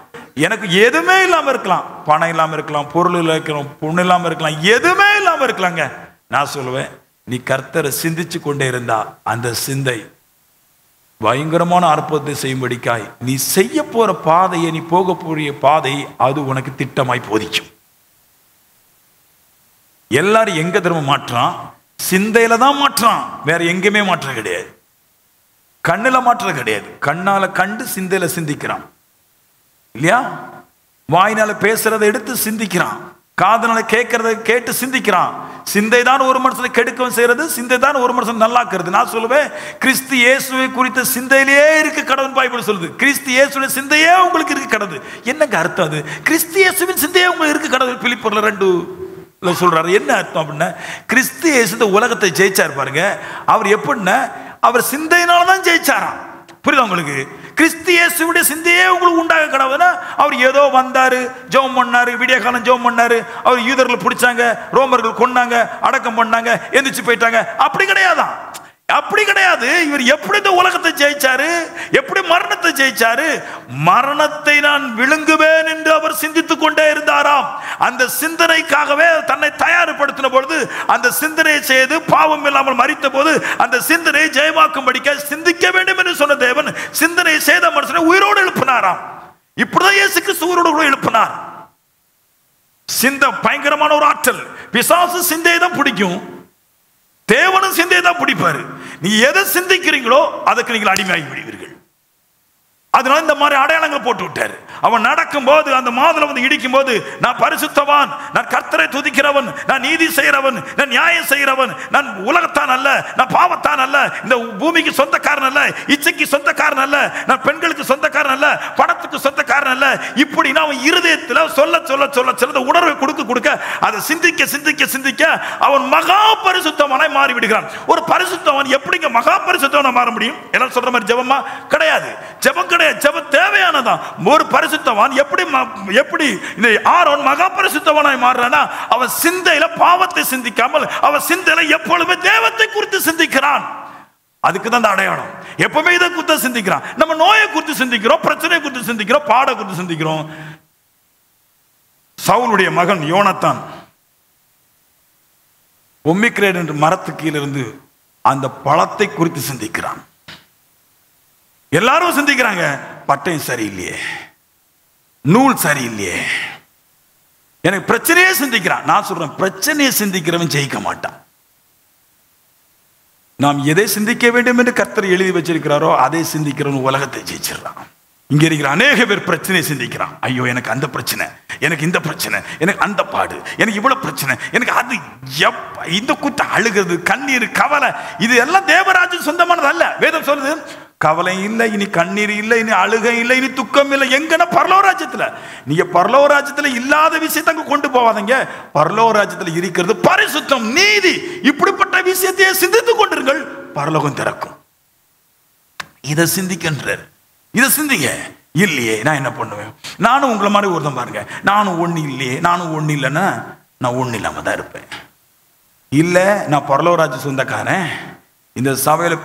எனக்கு எதுவுமே இல்லாம இருக்கலாம், பணம் இல்லாம இருக்கலாம், பொருள் இருக்கலாம், பொண்ணு இல்லாம இருக்கலாம், எதுவுமே இல்லாம இருக்கலாங்க. நான் சொல்லுவேன், நீ கர்த்தரை சிந்திச்சு கொண்டே இருந்தா அந்த சிந்தை பயங்கரமான அற்புதத்தை செய்யும்படிக்காய் நீ செய்ய போற பாதையை, நீ போக போறிய பாதை அது உனக்கு திட்டமாய் போதிக்கும். எல்லாரும் எங்க திரும்ப மாற்றான்? சிந்தையில தான் மாற்றான், வேற எங்கேயுமே மாற்றம் கிடையாது. கண்ணுல மாற்றம் கிடையாது. கண்ணால கண்டு சிந்தையில சிந்திக்கிறான் இல்லையா? வாயினால பேசுறதை எடுத்து சிந்திக்கிறான், காதனால கேட்கறத கேட்டு சிந்திக்கிறான். சிந்தை தான் ஒரு மனுஷனை கெடுக்கவும் செய்யறது, சிந்தை தான் ஒரு மனுஷன் நல்லாக்குறது. நான் சொல்லுவேன், கிறிஸ்து இயேசுவை குறித்த சிந்தையிலேயே இருக்கு கடவுள் பைபிள் சொல்லுது. கிறிஸ்து இயேசுவின் சிந்தையே உங்களுக்கு இருக்கு கடவுள். என்னங்க அர்த்தம் அது? கிறிஸ்து இயேசுவின் சிந்தையே உங்களுக்கு இருக்கு கடவுள். பிலிப்பியர்ல 2 சொல்றாரு. என்ன அர்த்தம் அப்படின்னா, கிறிஸ்து இயேசு இந்த உலகத்தை ஜெயிச்சார் பாருங்க. அவர் எப்படின்னா, அவர் சிந்தையினால தான் ஜெயிச்சாராம். புரியுதா உங்களுக்கு? கிறிஸ்து இயேசுவுடைய சிந்தையே உங்களுக்கு உண்டாக கடவுள்னா, அவர் ஏதோ வந்தாரு, ஜெபம் பண்ணாரு, விடிய காலம் ஜெபம் பண்ணாரு, அவர் யூதர்கள் பிடிச்சாங்க, ரோமர்கள் கொன்னாங்க, அடக்கம் பண்ணாங்க, எந்திரிச்சு போயிட்டாங்க, அப்படி கிடையாதான். அப்படி கிடையாது. இவர் எப்படி இந்த உலகத்தை ஜெயிச்சாரு, எப்படி மரணத்தை ஜெயிச்சாரு? மரணத்தை நான் விழுங்குவேன் என்று அவர் சிந்தித்துக் கொண்டே இருந்தாராம். அந்த சிந்தனைக்காகவே தன்னை தயார்படுத்தின பொழுது, அந்த சிந்தனையை செய்து பாவம் இல்லாமல் மரித்த போது அந்த சிந்தனையை ஜெயமாக்கும்படிக்க சிந்திக்க வேண்டும் என்று சொன்ன தேவன் சிந்தனையை செய்த மனுஷனை உயிரோடு எழுப்பினாராம். இப்படிதான் இயேசு கிறிஸ்து உயிரோடு எழுப்பினார். சிந்தை பயங்கரமான ஒரு ஆற்றல். பிசாசு சிந்தையை தான் பிடிக்கும், தேவனும் சிந்தையை தான் பிடிப்பாரு. நீ எதை சிந்திக்கிறீங்களோ அதுக்கு நீங்கள் அடிமையாகி விடுவீர்கள். அதனால இந்த மாதிரி அடையாளங்களை போட்டு விட்டாரு. அவன் நடக்கும் போது அந்த மாதுளை வந்து இடிக்கும் போது, நான் பரிசுத்தவான், நான் கர்த்தரை துதிக்கிறவன், நான் நீதி செய்கிறவன், நான் நியாயம் செய்கிறவன், நான் உலகத்தான் அல்ல, நான் பாவத்தான் அல்ல, இந்த பூமிக்கு சொந்தக்காரன் அல்ல, இச்சைக்கு சொந்தக்காரன் அல்ல, நான் பெண்களுக்கு சொந்தக்காரன் அல்ல, பணத்துக்கு சொந்தக்காரன் அல்ல. இப்படி அவன் இருதயத்தில் சொல்ல சொல்ல சொல்ல சொல்ல உணர்வை கொடுக்க கொடுக்க அதை சிந்திக்க சிந்திக்க சிந்திக்க அவன் மகா பரிசுத்தவனாய் மாறி விடுகிறான். ஒரு பரிசுத்தவன் எப்படிங்க மகா பரிசுத்தவனா மாற முடியும்? எல்லாம் சொல்ற மாதிரி ஜெபமா கிடையாது. ஜெபம் கிடையாது, ஜெபம் தேவையானதான். ஒரு பரிசுத்தவான் எப்படி இந்த ஆரோன் மகா பரிசுத்தவனாய் மாறுறானா, அவன் சிந்தையில பாவத்தை சிந்திக்காமல் அவன் சிந்தையில எப்பொழுதுமே தேவத்தை குறித்து சிந்திக்கிறான். அதுக்கு தான் அந்த அடையாளம். எப்பவுமே இதை குறித்து சிந்திக்கிறான். நம்ம நோயை குறித்து சிந்திக்கிறோம், பிரச்சனை குறித்து சிந்திக்கிறோம், பாட குறித்து சிந்திக்கிறோம். சவுலுடைய மகன் யோனத்தான் ஒமிக்ரேட் என்ற மரத்துக்கு கீழிருந்து அந்த பழத்தை குறித்து சிந்திக்கிறான். எல்லாரும் சிந்திக்கிறாங்க, பட்டம் சரியில்லையே, நூல் சரியில்லையே, எனக்கு பிரச்சனையே சிந்திக்கிறான். நான் சொல்றேன், பிரச்சனையை சிந்திக்கிறவன் ஜெயிக்க மாட்டான். நாம் எதை சிந்திக்க வேண்டும் என்று கர்த்தர் எழுதி வச்சிருக்கிறாரோ அதை சிந்திக்கிறவன் உலகத்தை ஜெயிச்சிடறான். இங்க இருக்கிற அநேக பேர் பிரச்சனையை சிந்திக்கிறான். ஐயோ எனக்கு அந்த பிரச்சனை, எனக்கு இந்த பிரச்சனை, எனக்கு அந்த பாடு, எனக்கு இவ்வளவு பிரச்சனை, எனக்கு அது, இந்த குத்த அழுகிறது, கண்ணீர், கவலை, இது எல்லாம் தேவராஜன் சொந்தமானது அல்ல. வேதம் சொல்லுது, கவலை இல்லை, இனி கண்ணீர் இல்லை, இனி அழுகை இல்லை, இனி துக்கம் இல்லை. எங்கன்னா பரலோக ராஜ்யத்துல. நீங்க பரலோக ராஜ்யத்துல இல்லாத விஷயத்தை அங்க கொண்டு போவாதீங்க. பரலோக ராஜ்யத்துல இருக்கிறது பரிசுத்தம், நீதி. இப்படிப்பட்ட விஷயத்தையே சிந்தித்துக் கொண்டிருங்கள், பரலோகம் திறக்கும். இதை சிந்திக்கின்றார். இதை சிந்திங்க. இல்லையே நான் என்ன பண்ணுவேன்? நானும் உங்களை மாதிரி ஒருத்தன் பாருங்க, நானும் ஒண்ணு இல்லையே, நானும் ஒண்ணு இல்லைன்னா நான் ஒண்ணு இல்லாம தான் இருப்பேன். இல்லை நான் பரலோக ராஜ்ய சொந்தக்காரன், இந்த சபையில்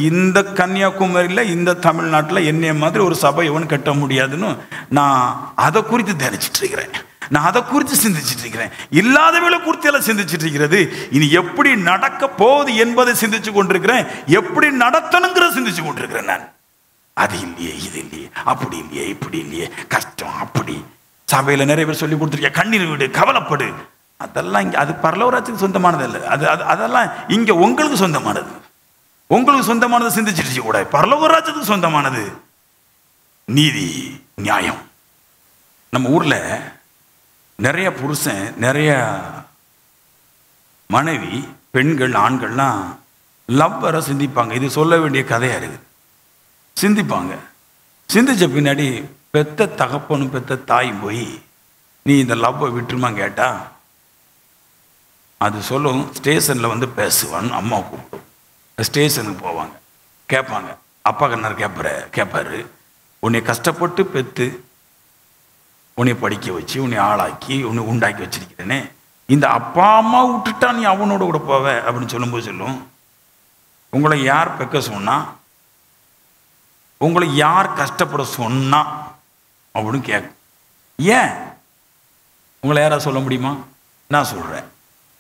இந்த கன்னியாகுமரியில் இந்த தமிழ்நாட்டில் என்னைய மாதிரி ஒரு சபை எவனும் கட்ட முடியாதுன்னு நான் அதை குறித்து தியானிச்சுட்டு இருக்கிறேன். நான் அதை குறித்து சிந்திச்சுட்டு இருக்கிறேன். இல்லாதவளை குறித்து எல்லாம் சிந்திச்சுட்டு இருக்கிறது. இனி எப்படி நடக்க போகுது என்பதை சிந்திச்சு கொண்டிருக்கிறேன். எப்படி நடத்தணுங்கிற சிந்திச்சு கொண்டிருக்கிறேன். நான் அது இல்லையே, இது இல்லையே, அப்படி இல்லையே, இப்படி இல்லையே, கஷ்டம், அப்படி சபையில் நிறைய பேர் சொல்லி கொடுத்துருக்கேன், கண்ணீர் விடு, கவலைப்படு. அதெல்லாம் இங்கே அது பரலோகராஜ்யத்துக்கு சொந்தமானது இல்லை. அதெல்லாம் இங்கே உங்களுக்கு சொந்தமானது. உங்களுக்கு சொந்தமானது சிந்திச்சிருச்சு கூட. பரலோகராஜ்யத்துக்கு சொந்தமானது நீதி, நியாயம். நம்ம ஊரில் நிறைய புருஷன், நிறைய மனைவி, பெண்கள், ஆண்கள்லாம் லவ்வரை சிந்திப்பாங்க. இது சொல்ல வேண்டிய கதையாக இருக்குது. சிந்திப்பாங்க. சிந்திச்ச பின்னாடி பெத்த தகப்பனும் பெத்த தாயும் போய் நீ இந்த லவ்வை விட்டுருமா கேட்டா அது சொல்லும், ஸ்டேஷனில் வந்து பேசுவான்னு அம்மா கூப்பிடும். ஸ்டேஷனுக்கு போவாங்க, கேட்பாங்க. அப்பா கண்ணார் கேட்பாரு, உன்னை கஷ்டப்பட்டு பெற்று உன்னை படிக்க வச்சு உன்னை ஆளாக்கி உன்னை உண்டாக்கி வச்சிருக்கிறேனே, இந்த அப்பா அம்மா விட்டுட்டா நீ அவனோட கூட போவ அப்படின்னு சொல்லும்போது சொல்லும், உங்களை யார் பெக்க சொன்னா, உங்களை யார் கஷ்டப்பட சொன்னா அப்படின்னு கேட்கும். ஏன் உங்களை யாரா சொல்ல முடியுமா? நான் சொல்றேன்.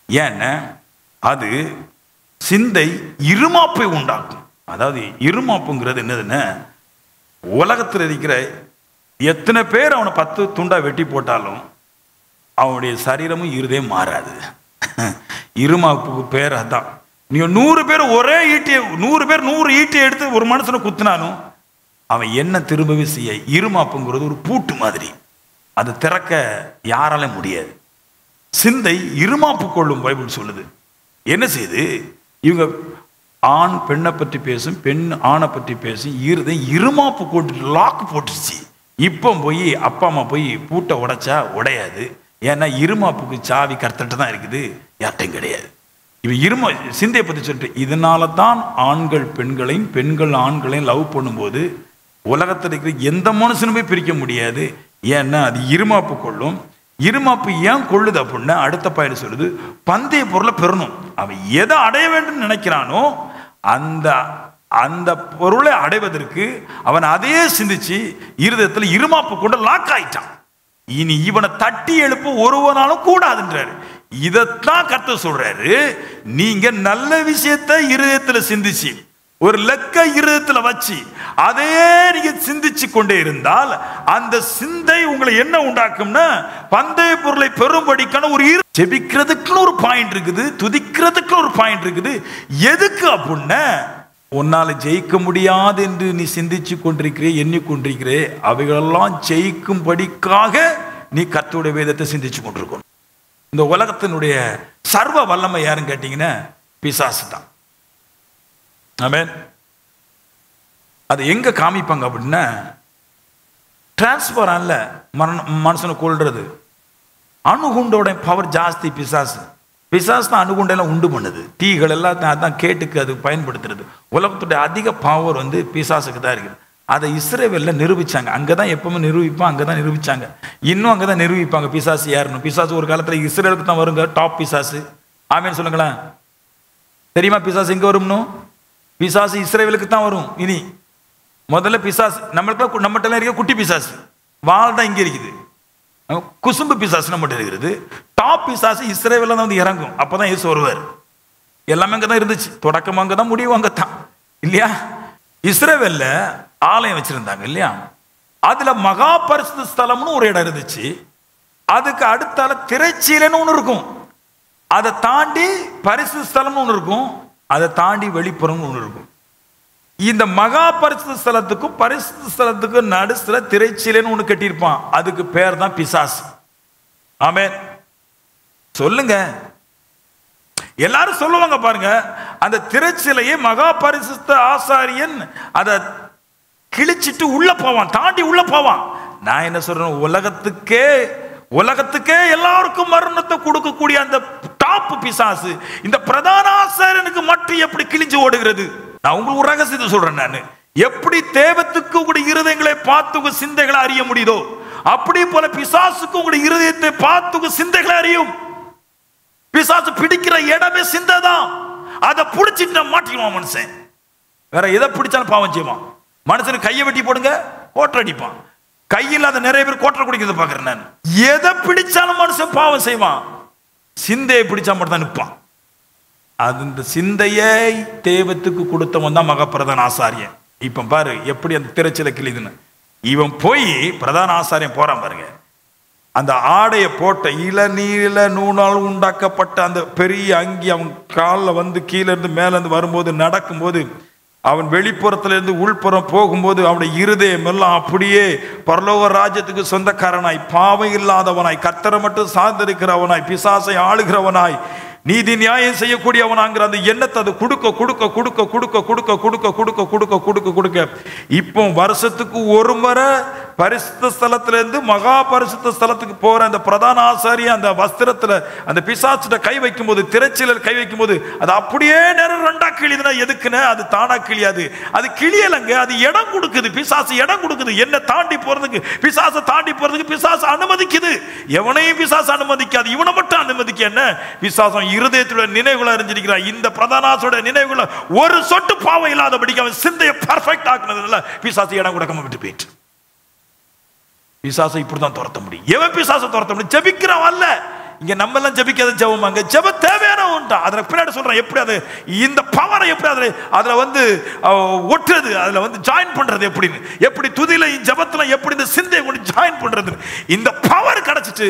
ஏன்னா அது சிந்தை இருமாப்பை உண்டாக்கும். அதாவது இருமாப்புங்கிறது என்னதுன்னு, உலகத்தில் இருக்கிற எத்தனை பேர் அவனை 10 துண்டா வெட்டி போட்டாலும் அவனுடைய சரீரமும் இருதயம் மாறாது. இருமாப்புக்கு பேர் அதான். நீங்க 100 பேர் ஒரே ஈட்டியை 100 பேர் 100 ஈட்டியை எடுத்து ஒரு மனுஷனை குத்தினாலும் அவன் என்ன திரும்பவே செய்ய. இருமாப்புங்கிறது ஒரு பூட்டு மாதிரி, அதை திறக்க யாரால முடியாது. சிந்தை இருமாப்பு கொள்ளும் பைபிள் சொல்லுது. என்ன செய்யுது? இவங்க ஆண் பெண்ணை பற்றி பேசும், பெண் ஆணை பற்றி பேசும், இருமாப்பு போட்டு லாக்கு போட்டுருச்சு. இப்போ போய் அப்பா அம்மா போய் பூட்டை உடைச்சா உடையாது. ஏன்னா இருமாப்புக்கு சாவி கர்த்தர்ட்ட தான் இருக்குது, யார்ட்டையும் கிடையாது. இவன் சிந்தையை பற்றி சொல்லிட்டு, இதனால தான் ஆண்கள் பெண்களையும் பெண்கள் ஆண்களையும் லவ் பண்ணும்போது உலகத்தில் இருக்கிற எந்த மனுஷனுமே பிரிக்க முடியாது. ஏன்னா அது இருமாப்பு கொள்ளும். இருமாப்பு ஏன் கொள்ளுது அப்படின்னா, அடுத்த பாயிண்ட் சொல்லுது, பந்தய பொருளை பெறணும். அவன் எதை அடைய வேண்டும் நினைக்கிறானோ அந்த அந்த பொருளை அடைவதற்கு அவன் அதையே சிந்திச்சு இருதயத்தில் இருமாப்பு கொண்டு லாக் ஆயிட்டான். இனி இவனை தட்டி எழுப்ப ஒருவனாலும் கூடாதுன்றாரு. இதைத்தான் கர்த்தர் சொல்றாரு, நீங்க நல்ல விஷயத்தை இருதயத்தில் சிந்திச்சு ஒரு லெக்க இருதயத்தில் வச்சு அதையே நீங்க சிந்திச்சு கொண்டே இருந்தால் அந்த சிந்தை உங்களை என்ன உண்டாக்கும்னா பந்தய பொருளை பெரும்படிக்கான ஒரு ஜெபிக்கிறதுக்குன்னு ஒரு பாயிண்ட் இருக்குது, துதிக்கிறதுக்கு ஒரு பாயிண்ட் இருக்குது. எதுக்கு அப்படின்னா உன்னால ஜெயிக்க முடியாது என்று நீ சிந்திச்சு கொண்டிருக்கிறே, எண்ணிக்கொண்டிருக்கிறே, அவைகளெல்லாம் ஜெயிக்கும்படிக்காக நீ கர்த்தருடைய வேதத்தை சிந்திச்சு கொண்டிருக்கணும். இந்த உலகத்தினுடைய சர்வ வல்லமை யாருன்னு கேட்டீங்கன்னா பிசாசு தான். ஆமென். அது எங்க காமிப்பாங்க அப்படின்னா டிரான்ஸ்பர் அல்ல, மனுஷனை கொள்றது. அணுகுண்டோட பவர் ஜாஸ்தி பிசாசு. பிசாசு தான் அணுகுண்டெல்லாம் உண்டு பண்ணுது, தீகள் எல்லாம் அதான் கேட்டுக்கு அது பயன்படுத்துறது. உலகத்துடைய அதிக பவர் வந்து பிசாசுக்கு தான் இருக்குது. அதை இஸ்ரவேலில் நிரூபிச்சாங்க. அங்கே தான் எப்பவுமே நிரூபிப்பான், அங்கே தான் நிரூபிச்சாங்க, இன்னும் அங்கே தான் நிரூபிப்பாங்க பிசாசு யாருன்னு. பிசாசு ஒரு காலத்தில் இஸ்ரேலுக்கு தான் வருங்க, டாப் பிசாசு. ஆமேன்னு சொல்லுங்களேன். தெரியுமா பிசாசு எங்கே வரும்னு? பிசாசு இஸ்ரேலுக்கு தான் வரும். இனி முதல்ல பிசாசு நம்மளுக்கு நம்மகிட்ட இருக்க குட்டி பிசாசு வால் தான் இங்கே இருக்குது, குசும்பு பிசாசு நம்மகிட்ட இருக்கிறது. டாப் பிசாசு இஸ்ரேலில் தான் வந்து இறங்கும். அப்போதான் இயேசு வருவார். எல்லாமே அங்கே தான் இருந்துச்சு, தொடக்கம் அங்கே தான், முடிவு அங்கே தான், இல்லையா? இஸ்ரேவேல்ல ஆலயம் வச்சிருந்தாங்க இல்லையா? அதுல மகா பரிசுத்த ஸ்தலம்னு ஒரு இடம் இருந்துச்சு. அதுக்கு அடுத்தால திரைச்சீலைன்னு ஒன்று இருக்கும். அதை தாண்டி பரிசுத்த ஸ்தலம்னு ஒன்று இருக்கும். அதை தாண்டி வெளிப்புறம்னு ஒன்று இருக்கும். இந்த மகா பரிசுத்த ஸ்தலத்துக்கும் பரிசுத்த ஸ்தலத்துக்கும் நடுசுல திரைச்சீலைன்னு ஒன்று கட்டியிருப்பான். அதுக்கு பேர் தான் பிசாசு. ஆமென் சொல்லுங்க. எல்லாரும் சொல்லுவாங்க பாருங்க, அந்த திரைச்சிலையை மகா பரிசுத்த ஆசாரியன் அதை கிழிச்சிட்டு உள்ள போவான், தாண்டி உள்ள போவான். நான் என்ன சொல்றேன், உலகத்துக்கே எல்லாருக்கும் மரணத்தை கொடுக்கக்கூடிய அந்த டாப் பிசாசு இந்த பிரதான ஆசாரியனுக்கு மட்டும் எப்படி கிழிஞ்சு ஓடுகிறது? நான் உங்களுக்கு ஒரு ரகசியத்தை சொல்றேன். நான் எப்படி தேவத்துக்கு உங்களுடைய இருதயங்களை பார்த்து உங்க சிந்தைகளை அறிய முடியுதோ அப்படி போல பிசாசுக்கு உங்களுடைய இருதயத்தை பார்த்து உங்க சிந்தைகளை அறியும். பிசாசு பிடிக்கிற இடமே சிந்தை தான். அதை பிடிச்சிட்டு மாட்டிக்குவான் மனுஷன். வேற எதை பிடிச்சாலும் பாவம் செய்வான். மனுஷனுக்கு கையை வெட்டி போடுங்க, கோட்டை அடிப்பான். கையில் அதை நிறைய பேர் கோட்டை குடிக்கிறத பாக்குறேன் நான். எதை பிடிச்சாலும் மனுஷன் பாவம் செய்வான். சிந்தையை பிடிச்சா மட்டும் தான் நிற்பான். அது இந்த சிந்தையை தேவத்துக்கு கொடுத்தவன் தான் மகாபிரதான ஆசாரியன். இப்ப பாரு எப்படி அந்த திரைச்சில கிழிதுன்னு. இவன் போய் பிரதான ஆசாரியன் போறான் பாருங்க. அந்த ஆடையை போட்ட இளநீல நூனால் உண்டாக்கப்பட்ட அந்த பெரிய அங்கி அவன் காலில் வந்து கீழே இருந்து மேல இருந்து வரும்போது, நடக்கும்போது, அவன் வெளிப்புறத்திலிருந்து உள்புறம் போகும்போது அவனுடைய இருதயம் எல்லாம் அப்படியே பரலோக ராஜ்யத்துக்கு சொந்தக்காரனாய், பாவம் இல்லாதவனாய், கர்த்தரை மட்டும் சார்ந்திருக்கிறவனாய், பிசாசை ஆளுகிறவனாய், நீதி நியாயம் செய்யக்கூடியவனாங்கிற அந்த எண்ணத்தை அது கொடுக்க கொடுக்க கொடுக்க கொடுக்க கொடுக்க கொடுக்க கொடுக்க கொடுக்க கொடுக்க கொடுக்க இப்போ வருஷத்துக்கு ஒரு முறை பரிசுத்த ஸ்தலத்திலிருந்து மகா பரிசுத்த ஸ்தலத்துக்கு போற அந்த பிரதான ஆசாரிய அந்த வஸ்திரத்துல அந்த பிசாசுட்ட கை வைக்கும் போது, திரைச்சீலில் கை வைக்கும் போது அது அப்படியே நேரம் ரெண்டா கிழிதுனா எதுக்குன்னு? அது தானா கிழியாது, அது கிழியலங்க, அது இடம் கொடுக்குது. பிசாசு இடம் கொடுக்குது. என்ன தாண்டி போறதுக்கு, பிசாசை தாண்டி போறதுக்கு பிசாசு அனுமதிக்குது. எவனையும் பிசாசு அனுமதிக்காது, இவனை மட்டும் அனுமதிக்க. என்ன பிசாசம் இருதயத்துடைய நினைவுகளை அறிஞ்சிருக்கிறார். இந்த பிரதானாசோட நினைவுகளை ஒரு சொட்டு பாவம் இல்லாதபடிக்கு அவன் சிந்தையை பர்ஃபெக்ட் ஆக்குனதுல பிசாசு இடம் கொடுக்காம விட்டு போயிட்டு. பிசாசை இப்படிதான் துரத்த முடியும். எவன் பிசாசை துரத்த முடியும்? ஜெபிக்கிறவன் அல்ல. இங்க நம்ம எல்லாம் ஜெபிக்காத ஜெபமாங்க, ஜெப தேவையான ஒன்றா. அதுல பின்னாடி சொல்றேன் எப்படி அது இந்த பவரை எப்படி அதுல வந்து ஒட்டுறது, அதுல வந்து ஜாயின் பண்றது எப்படின்னு, எப்படி துதியில ஜெபத்துல எப்படி இந்த சிந்தையை கொண்டு ஜாயின் பண்றது. இந்த பவர் கிடைச்சிட்டு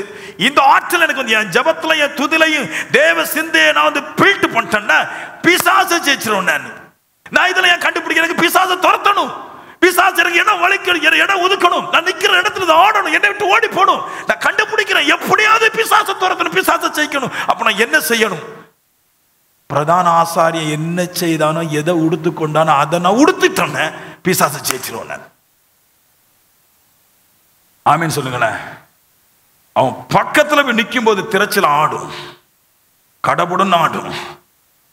இந்த ஆற்றல் எனக்கு வந்து என் ஜெபத்துல என் துதிலையும் தேவ சிந்தையை நான் வந்து பில்ட் பண்ணிட்டேன்னா பிசாசை ஜெயிச்சிருவேன். நான் இதுல என் கண்டுபிடிக்க எனக்கு பிசாசை துரத்தணும். பிசாசு எனக்கு இடம் வளைக்கணும், இடம் ஒதுக்கணும். நான் நிக்கிற இடத்துல ஆடணும், என்னை விட்டு ஓடி போகணும். நான் கண்டுபிடிக்கிறேன் எப்படியாவது பிசாசை துரத்தணும், பிசாசை ஜெயிக்கணும். அப்ப நான் என்ன செய்யணும்? பிரதான ஆசாரிய என்ன செய்தானோ, எதை உடுத்து கொண்டானோ அதை நான் உடுத்துட்டேன், பிசாசை ஜெயிச்சிருவேன் நான். ஆமீன் சொல்லுங்களேன். அவன் பக்கத்துல போய் நிற்கும் போது திரைச்சல் ஆடும், கடவுடன் ஆடும்.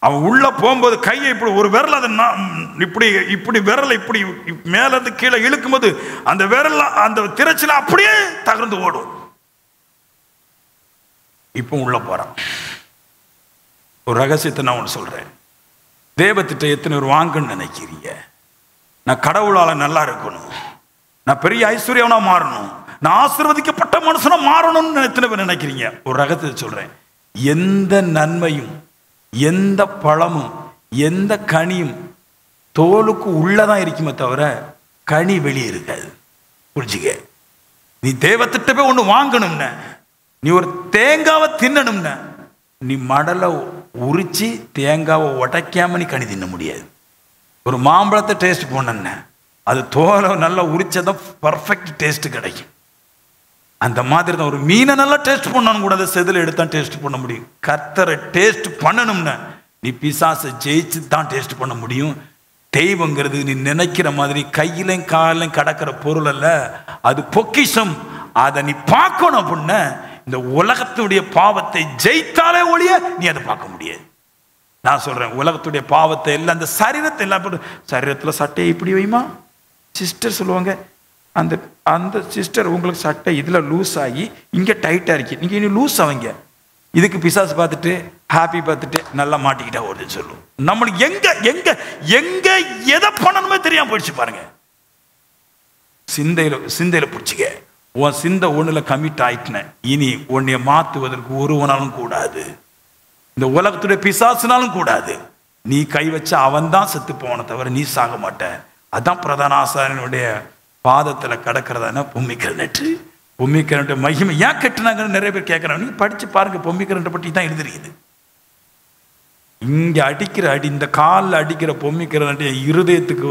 அவன் உள்ள போகும்போது கையை இப்படி ஒரு விரல் அதை இப்படி இப்படி விரலை இப்படி மேல இருந்து கீழே இழுக்கும் போது அந்த விரல் அந்த திரைச்சல அப்படியே தகர்ந்து ஓடும். இப்போ உள்ள போறான். ஒரு ரகசியத்தை நான் ஒன்று சொல்றேன். தேவத்திட்ட எத்தனை பேர் வாங்கன்னு நினைக்கிறீங்க? நான் கடவுளால நல்லா இருக்கணும், நான் பெரிய ஐஸ்வர்யவனா மாறணும், நான் ஆசீர்வதிக்கப்பட்ட மனுஷனா மாறணும்னு எத்தனை பேர் நினைக்கிறீங்க? ஒரு ரகத்தை சொல்றேன், எந்த நன்மையும் எந்த பழமும் எந்த கனியும் தோலுக்கு உள்ளதான் இருக்குமே தவிர கனி வெளியே இருக்காது. புரிஞ்சுக்க. நீ தேவத்திட்ட போய் ஒன்று வாங்கணும்ன, நீ ஒரு தேங்காவை தின்னணும்ன, நீ மடலை உரிச்சு தேங்காவை உடைக்காம நீ கனி தின்ன முடியாது. ஒரு மாம்பழத்தை டேஸ்ட் பண்ண அது தோலை நல்லா உரிச்சதான் பர்ஃபெக்ட் டேஸ்ட் கிடைக்கும். அந்த மாதிரி தான் ஒரு மீனை நல்லா டேஸ்ட் பண்ணணும் கூட அதை செதில் எடுத்தான் டேஸ்ட் பண்ண முடியும். கர்த்தரை டேஸ்ட் பண்ணணும்னா நீ பிசாசை ஜெயிச்சு தான் டேஸ்ட் பண்ண முடியும். தெய்வங்கிறது நீ நினைக்கிற மாதிரி கையிலையும் காலையும் கடக்கிற பொருள் அல்ல, அது பொக்கிஷம். அதை நீ பார்க்கணும் அப்படின்னா இந்த உலகத்துடைய பாவத்தை ஜெயித்தாலே ஒழிய நீ அதை பார்க்க முடியாது. நான் சொல்றேன், உலகத்துடைய பாவத்தை எல்லாம் அந்த சரீரத்தை எல்லாம் சரீரத்தில் சட்டையை இப்படி வைமா சிஸ்டர் சொல்லுவாங்க, அந்த அந்த சிஸ்டர் உங்களுக்கு சட்டை இதில் லூஸ் ஆகி இங்கே டைட்டாக இருக்கு, நீங்கள் இன்னும் லூஸ் ஆவீங்க. இதுக்கு பிசாசு பார்த்துட்டு ஹாப்பி பார்த்துட்டு நல்லா மாட்டிக்கிட்டா வருதுன்னு சொல்லும். நம்மளுக்கு எங்க எங்க எங்க எதை பண்ணணுமே தெரியாம போயிடுச்சு பாருங்க. சிந்தையில பிடிச்சிக்க. உன் சிந்தை ஒண்ணுல கமிட் ஆயிட்டேன், இனி உன்னைய மாத்துவதற்கு ஒருவனாலும் கூடாது, இந்த உலகத்துடைய பிசாசுனாலும் கூடாது. நீ கை வச்ச அவன் தான் செத்து போன தவிர நீ சாக மாட்ட. அதான் பிரதான ஆசாரியனுடைய பாதத்துல கடக்கிறதான பொம்மிக்கிரனட்டு. பொம்மிக்கிரனட்டு மகிமை ஏன் கட்டுனாங்கன்னு நிறைய பேர் கேட்கறாங்க. நீங்க படிச்சு பாருங்க, பொம்மிக்கிரனட்டை பற்றி தான் எழுதிருக்குது. இங்க அடிக்கிற அடி, இந்த காலில் அடிக்கிற பொம்மிக்கிரனட்டு இருதயத்துக்கு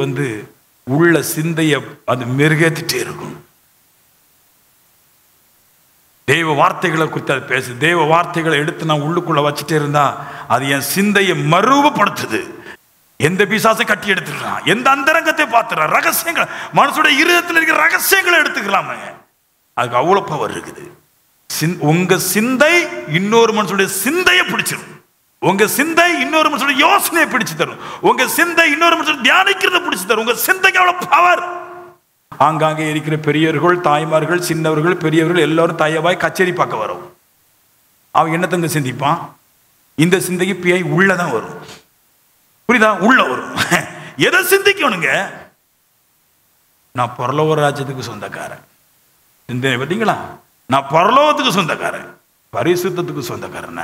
உள்ள சிந்தைய அது மெருகேத்திட்டே இருக்கும். தெய்வ வார்த்தைகளை குறித்து அது பேசு. தெய்வ வார்த்தைகளை எடுத்து நான் உள்ளுக்குள்ள வச்சுட்டே இருந்தா அது என் சிந்தையை மறுவப்படுத்துது. எந்த பிசாசை கட்டி எடுத்துக்கலாம், எந்த அந்தரங்கத்தை பார்த்துறான், ரகசியங்கள் மனசுடைய இருதயத்தில் இருக்கிற ரகசியங்களை எடுத்துக்கலாமே. அதுக்கு அவ்வளவு பவர் இருக்குது. உங்க சிந்தை இன்னொரு மனுஷனுடைய சிந்தையை பிடிச்சிடும். உங்க சிந்தை இன்னொரு மனுஷனுடைய யோசனையை பிடிச்சு தரும். உங்க சிந்தை இன்னொரு மனுஷன் தியானிக்கிறத பிடிச்சு தரும். உங்க சிந்தைக்கு அவ்வளவு பவர். ஆங்காங்கே இருக்கிற பெரியவர்கள், தாய்மார்கள், சின்னவர்கள், பெரியவர்கள் எல்லாரும் தயவாய் கச்சேரி பார்க்க வரும். அவன் என்னத்தங்க சிந்திப்பான்? இந்த சிந்தைக்கு பிஐ உள்ளதான் வரும். புரியுதா? உள்ள வரும். எதை சிந்திக்கணுங்க? நான் பரலோக ராஜ்யத்துக்கு சொந்தக்காரன். சிந்தனை பார்த்தீங்களா? நான் பரலோகத்துக்கு சொந்தக்காரன், பரிசுத்தத்துக்கு சொந்தக்காரன்.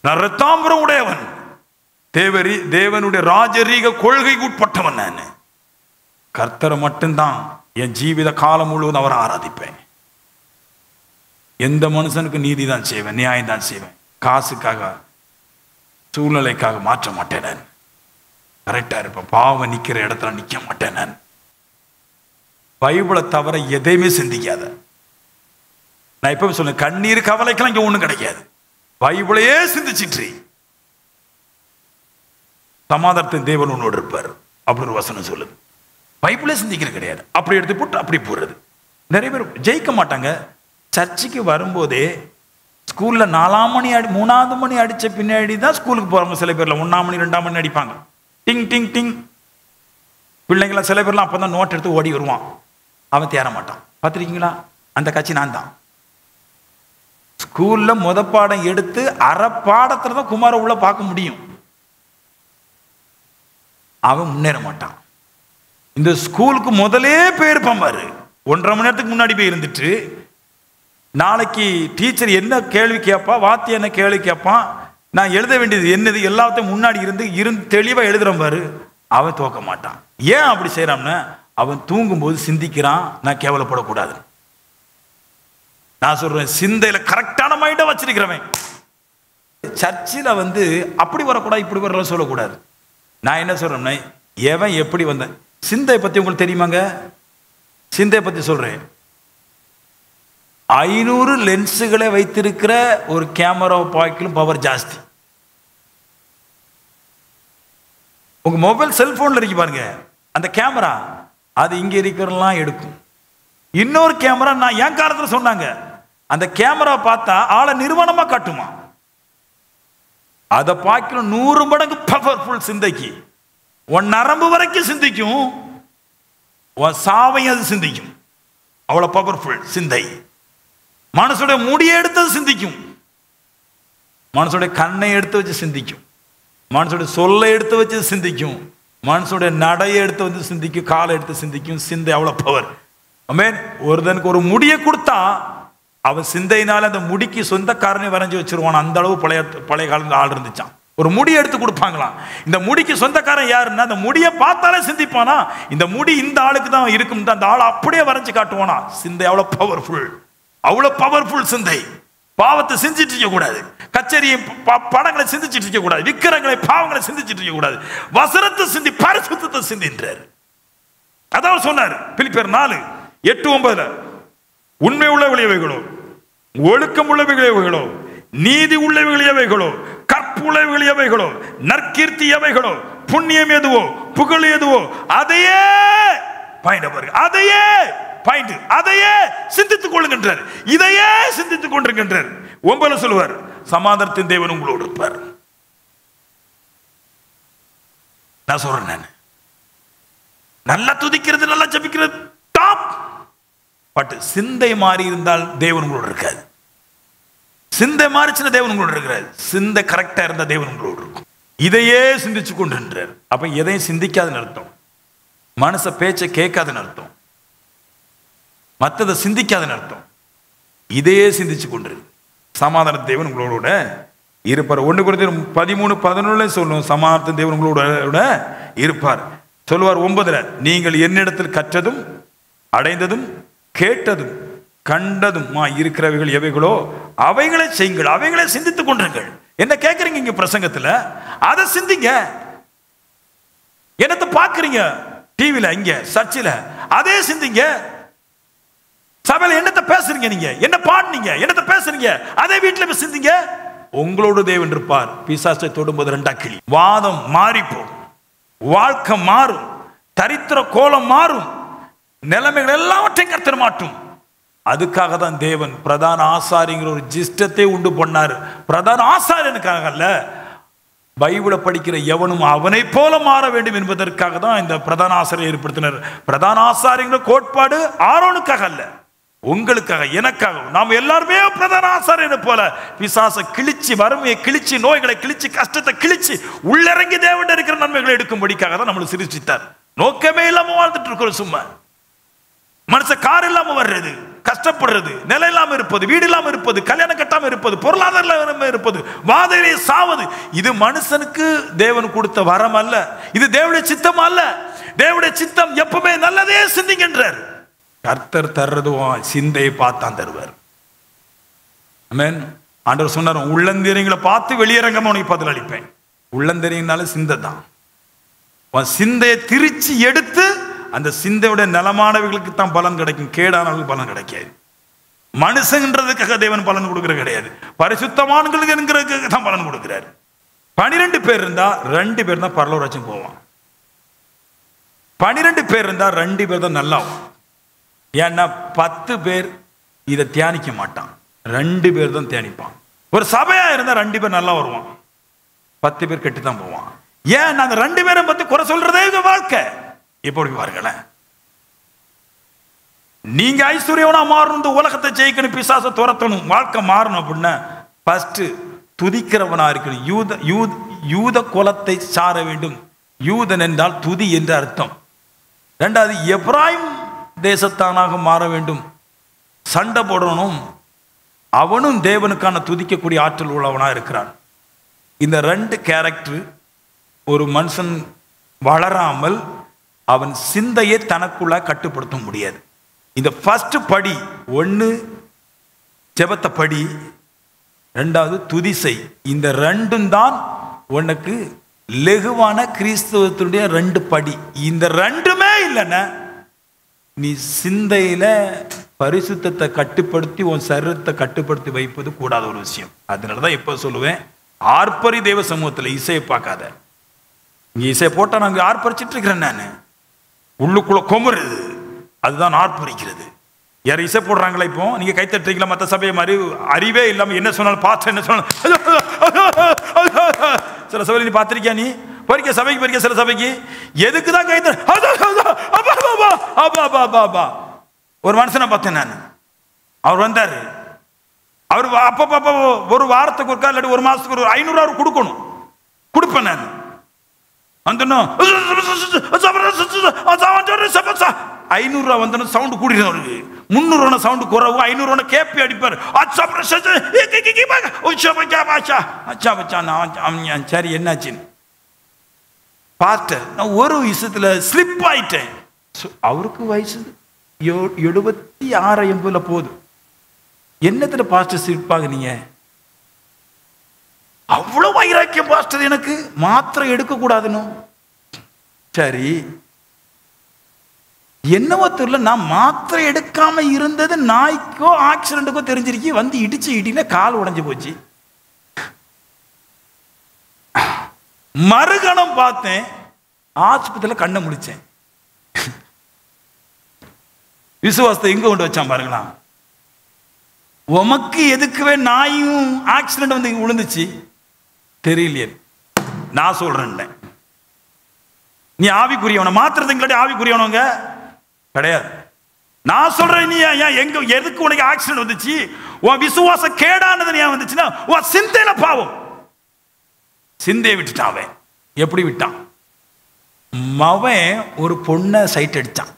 நான் ரத்தாம்பரம் உடையவன், தேவனுடைய ராஜரீக கொள்கைக்கு உட்பட்டவன். நான் கர்த்தரை மட்டும்தான் என் ஜீவித காலம் முழுவதும் அவரை ஆராதிப்பேன். எந்த மனுஷனுக்கு நீதி தான் செய்வேன், நியாயம் தான் செய்வேன். காசுக்காக சூழ்நிலைக்காக மாற்ற மாட்டேன். நான் கரெக்டா இருப்பேன். பாவம் நிக்கிற இடத்துல நிக்க மாட்டேன். நான் பைபிளை தவிர எதையுமே சிந்திக்காத. நான் இப்ப சொல்ல கண்ணீர் கவலைக்கெல்லாம் இங்க ஒண்ணும் கிடைக்காது. பைபிளையே சிந்திச்சிட்டு சமாதானத்தின் தேவன் உன்னோடு இருப்பார் அப்படி ஒரு வசனம் சொல்லுது. பைபிளே சிந்திக்கிறது கிடையாது. அப்படி எடுத்து போட்டு அப்படி போடுறது. நிறைய பேர் ஜெயிக்க மாட்டாங்க. சர்ச்சுக்கு வரும்போதே ஸ்கூல்ல 4ஆம் மணி 3ஆவது மணி அடிச்ச பின்னாடி தான் ஸ்கூலுக்கு போறவங்க. சில பேர்ல 1ஆம் மணி 2ஆம் மணி அடிப்பாங்க. டிங் டிங் டிங். பிள்ளைங்களாம் சில பேர்லாம் அப்பதான் நோட் எடுத்து ஓடி வருவான். அவன் தேர மாட்டான். பார்த்துருக்கீங்களா? அந்த கட்சி நான் தான். ஸ்கூல்ல பாடம் எடுத்து அரை பாடத்துல தான் குமார உள்ள பார்க்க முடியும். அவன் முன்னேற மாட்டான். இந்த ஸ்கூலுக்கு முதலே போயிருப்பான் பாரு. 1.5 மணி நேரத்துக்கு முன்னாடி போய் இருந்துட்டு நாளைக்கு டீச்சர் என்ன கேள்வி கேட்பா, வாத்தியம் என்ன கேள்வி கேட்பான், நான் எழுத வேண்டியது என்னது எல்லாத்தையும் முன்னாடி இருந்து தெளிவா எழுதுறான் பாரு. அவன் தோக்க மாட்டான். ஏன் அப்படி செய்யறான்னா அவன் தூங்கும்போது சிந்திக்கிறான். நான் கேவலப்படக்கூடாது. நான் சொல்றேன், சிந்தையில கரெக்டான மைண்டா வச்சிருக்கிறவன் சர்ச்சில் அப்படி வரக்கூடாது, இப்படி வர சொல்லக்கூடாது. நான் என்ன சொல்றேன்னா, எவன் எப்படி வந்தேன் சிந்தை பத்தி உங்களுக்கு தெரியுமாங்க? சிந்தை பத்தி சொல்றேன். 500 லென்ஸுகளை வைத்திருக்கிற ஒரு கேமரா பார்க்கலும் பவர் ஜாஸ்தி. உங்க மொபைல் செல்போன்ல இருக்கு பாருங்க, அந்த கேமரா அது இங்க இருக்கிறதெல்லாம் எடுக்கும். இன்னொரு கேமரா நான் என் காலத்துல சொன்னாங்க, அந்த கேமரா பார்த்தா ஆளை நிறுவனமா காட்டுமா. அதை பார்க்கணும் 100 மடங்கு பவர்ஃபுல் சிந்தைக்கு. உன் நரம்பு வரைக்கும் சிந்திக்கும், உன் சாவையும் அது சிந்திக்கும். அவ்வளவு பவர்ஃபுல் சிந்தை. மனசுடைய முடியை எடுத்து சிந்திக்கும், மனசுடைய கண்ணை எடுத்து வச்சு சிந்திக்கும். மனுஷனுடைய சொல்லை எடுத்து வச்சு சிந்திக்கும், மனுஷனுடைய நடையை எடுத்து வந்து சிந்திக்கும், காலை எடுத்து சிந்திக்கும். சிந்தை அவ்வளவு பவர். ஆமென். ஒருத்தனுக்கு ஒரு முடியை கொடுத்தா அவன் சிந்தையினால அந்த முடிக்கு சொந்தக்காரனை வரைஞ்சி வச்சிருவான். அந்த அளவு பழைய காலத்தில் ஆள் இருந்துச்சான். ஒரு முடியை எடுத்து கொடுப்பாங்களாம். இந்த முடிக்கு சொந்தக்காரன் யாருன்னா அந்த முடியை பார்த்தாலே சிந்திப்பானா, இந்த முடி இந்த ஆளுக்கு தான் இருக்கும், அந்த ஆளை அப்படியே வரைஞ்சு காட்டுவானா. சிந்தை அவ்வளவு பவர்ஃபுல், அவ்வளவு பவர்ஃபுல் சிந்தை. பாவத்தை சிந்திச்சிட்டு இருக்க கூடாது, கச்சேரியை படங்களை சிந்திச்சிட்டு இருக்க கூடாது, விக்கிரங்களை பாவங்களை சிந்திச்சிட்டு இருக்க கூடாது. வசனத்தை சிந்தி, பரிசுத்தத்தை சிந்தின்றார். அதான் சொன்னார் பிலிப்பியர் 4:8-9, உண்மை உள்ளவைகளோ, ஒழுக்கம் உள்ளவைகளோ, நீதி உள்ளவைகளோ, கற்புள்ளவைகள் எவைகளோ, நற்கீர்த்தி எவைகளோ, புண்ணியம் எதுவோ, புகழ் எதுவோ, அதையே அதையே சிந்தித்துக் கொள்ளுகின்றார். இதையே சிந்தித்துக் கொண்டிருக்கின்றார். 9 சொல்லுவார், சமாதானத்தின் தேவன் உங்களோடு இருப்பார். நான் சொல்றேன், நான் நல்லா துதிக்கிறது, நல்லா ஜெபிக்கிறது டாப். பட் சிந்தை மாறி இருந்தால் தேவன் உங்களோடு இருக்காது. சிந்தை மாறிச்சுன்னா தேவன் உங்களோடு இருக்கிறார். சிந்தை கரெக்டா இருந்தா தேவன் உங்களோடு இருக்கும். இதையே சிந்திச்சு கொண்டிருக்கிறார். அப்ப எதையும் சிந்திக்காதுன்னு அர்த்தம், மனச பேச்சை கேட்காதுன்னு அர்த்தம், மற்றதை சிந்திக்காதுன்னு அர்த்தம். இதையே சிந்திச்சு கொண்டிரு. சமாதான தேவன் உங்களோட இருப்பார். 1 கொரிந்தியர் 13:11 சொல்லும், சமாதான தேவன் உங்களோட இருப்பார். சொல்லுவார் 9, நீங்கள் என்னிடத்தில் கற்றதும் அடைந்ததும் கேட்டதும் கண்டதும் இருக்கிறவைகள் எவைகளோ அவைகளை செய்யுங்கள், அவைகளை சிந்தித்துக் கொண்டிருங்கள். என்ன கேட்கறீங்க இங்க பிரசங்கத்துல, அதை சிந்திங்க. என்னத்தை பாக்குறீங்க டிவில, இங்க சர்ச்சில், அதே சிந்திங்க. சபையில என்னத்தை பேசுறீங்க, நீங்க என்ன பாடுனீங்க, என்னத்தை பேசுறீங்க, அதே வீட்டுல சிந்திங்க. உங்களோட தேவன் இருப்பார். பிசாசை தொடும்போது 2 கிளி. வாதம் மாறிப்போம், வாழ்க்கை மாறும், தரித்திர கோலம் மாறும், நிலைமைகள் எல்லாவற்றையும் கர்த்தர் மாற்றும். அதுக்காக தான் தேவன் பிரதான ஆசாரிங்கிற ஒரு ஜிஸ்டத்தை உண்டு பண்ணார். பிரதான ஆசாரியனுக்காக அல்ல, பைபிளை படிக்கிற எவனும் அவனை போல மாற வேண்டும் என்பதற்காக தான் இந்த பிரதான ஆசாரியை ஏற்படுத்தினார். பிரதான ஆசாரிங்கிற கோட்பாடு ஆரோனுக்காக அல்ல, உங்களுக்காக, எனக்காக. நாம் எல்லாருமே பிரதான ஆசாரியனை போல பிசாசை கிழிச்சு, வறுமையை கிழிச்சு, நோய்களை கிழிச்சு, கஷ்டத்தை கிழிச்சு, உள்ளிறங்கி தேவன் இருக்கிற நன்மைகளை எடுக்கும்படிக்காக தான் நம்மளை சிரிச்சிட்டார். நோக்கமே இல்லாம வாழ்ந்துட்டு இருக்கிறோம். சும்மா மனச கார் இல்லாம வர்றது, கஷ்டப்படுறது, நிலை இல்லாம இருப்பது, வீடு இல்லாம இருப்பது, கல்யாணம் கட்டாம இருப்பது, பொருளாதாரம் இருப்பது, வாதையிலே சாவது, இது மனுஷனுக்கு தேவன் கொடுத்த வரம் அல்ல, இது தேவனுடைய சித்தம் அல்ல. தேவனுடைய சித்தம் எப்பவுமே நல்லதே சிந்திக்கின்றார். கர்த்தர் தர்றது சிந்தையை பார்த்தான் தருவார். ஆமென். ஆண்டவர் சொன்னார், உள்ளந்தெரியங்களை பார்த்து வெளியரங்கமா உனக்கு பதில் அளிப்பேன். உள்ளந்தெரியனால சிந்தை தான். சிந்தையை திரிச்சு எடுத்து அந்த சிந்தையோட நலமானவர்களுக்கு தான் பலன் கிடைக்கும், கேடானவர்களுக்கு பலன் கிடைக்காது. மனுஷன்றதுக்காக தேவன் பலன் கொடுக்கிற கிடையாது, பரிசுத்தமானவர்களுக்கு என்கிறதுக்காக தான் பலன் கொடுக்கிறார். 12 பேர் இருந்தா 2 பேர் தான் பரலோகராஜ்யம் போவான். 12 பேர் இருந்தா 2 பேர் தான் நல்லா. ஏன்னா 10 பேர் இதை தியானிக்க மாட்டான், 2 பேர் தான் தியானிப்பான். ஒரு சபையா இருந்தா 2 பேர் நல்லா வருவான், 10 பேர் கெட்டு தான் போவான். ஏன் அந்த 2 பேரை பத்தி குறை சொல்றதே வாழ்க்கை. எப்படி பாருங்களேன், நீங்க ஐஸ்வர்யவனா மாறணும், உலகத்தை ஜெயிக்கணும், பிசாசை துரத்தணும், வாழ்க்கை மாறணும் அப்படின்னா ஃபர்ஸ்ட் துதிக்கிறவனா இருக்கணும். யூத குலத்தை சார வேண்டும். யூதன் என்றால் துதி என்று அர்த்தம். 2வது எப்ராயிம் தேசத்தானாக மாற வேண்டும், சண்டை போடணும், அவனும் தேவனுக்கான துதிக்கக்கூடிய ஆற்றல் உள்ளவனா இருக்கிறான். இந்த 2 கேரக்டர் ஒரு மனுஷன் வளராமல் அவன் சிந்தையை தனக்குள்ள கட்டுப்படுத்த முடியாது. இந்த ஃபர்ஸ்ட் படி, 1 ஜெபத்தை படி, 2வது துதிசை. இந்த 2ம் தான் உனக்கு லெகுவான கிறிஸ்தவத்துடைய 2 படி. இந்த 2மே இல்லைன்னா நீ சிந்தையில பரிசுத்தத்தை கட்டுப்படுத்தி உன் சரீரத்தை கட்டுப்படுத்தி வைப்பது கூடாத ஒரு விஷயம். அதனாலதான் இப்ப சொல்லுவேன், ஆர்ப்பரி தேவ சமூகத்தில் இசையை பார்க்காத. இங்க இசையை போட்டா நாங்க ஆர்ப்பரிச்சிட்டு இருக்கிறேன், நான் உள்ளுக்குள்ள கொமுறது, அதுதான் ஆர்ப்பரிக்கிறது. யார் இசை போடுறாங்களா இப்போ நீங்க கைத்தட்டுறீங்களா? மற்ற சபையை மாதிரி அறிவே இல்லாம என்ன சொன்னாலும் பார்த்து என்ன சொன்னாலும் சில சபை நீ பார்த்திருக்கியா? நீ போறிக்க சபைக்கு போறிக்க, சில சபைக்கு எதுக்கு தான் கைத்தட்டு? ஒரு மனுஷனை பார்த்தேன் நான், அவர் வந்தாரு, அவர் அப்பப்ப ஒரு வாரத்துக்கு ஒருக்கா இல்லாட்டி ஒரு மாசத்துக்கு ஒரு 500 அவர் கொடுக்கணும். கொடுப்பேன் நான். அந்த 500 வந்தோம் சவுண்ட் கூடிடும் அவருக்கு. 300 சவுண்ட் குறவு, 500 கேப்பி அடிப்பார். சரி என்னாச்சுன்னு பாஸ்டர், நான் ஒரு விஷயத்துல ஸ்லிப் ஆயிட்டேன். அவருக்கு வயசு 76 போகுது. என்னத்துல பாஸ்டர் ஸ்லிப் ஆகுனீங்க? அவ்வளவு வைராக்கியம் பாஸ்டர், எனக்கு மாத்திரை எடுக்க கூடாதுன்னு. சரி, என்னவோ தெரியல, நான் மாத்திரை எடுக்காம இருந்தது நாய்க்கோ ஆக்சிடென்ட்டுக்கோ தெரிஞ்சிருக்கி, வந்து இடிச்சு இடியில கால் உடைஞ்சு போச்சு. மறுகணம் பார்த்தேன், ஆஸ்பத்திரியில் கண்ணை முடிச்சேன். விசுவாசத்தை எங்க கொண்டு வச்சான் பாருங்களா. உமக்கு எதுக்குவே நாயும் ஆக்சிடென்ட் வந்து விழுந்துச்சு தெரியலையே. நான் சொல்றேன், நீ ஆவிக்குரியவன மாத்திரத்தை ஆவிக்குரியவனவங்க கிடையாது. நான் சொல்றேன், நீ எங்க எதுக்கு உனக்கு ஆக்சிடென்ட் வந்துச்சு? உன் விசுவாச கேடானது ஏன் வந்துச்சுன்னா, உன் சிந்தையில பாவம். சிந்தையை விட்டுட்டான். அவன் எப்படி விட்டான்? மவன் ஒரு பொண்ணை சைட் அடிச்சான்.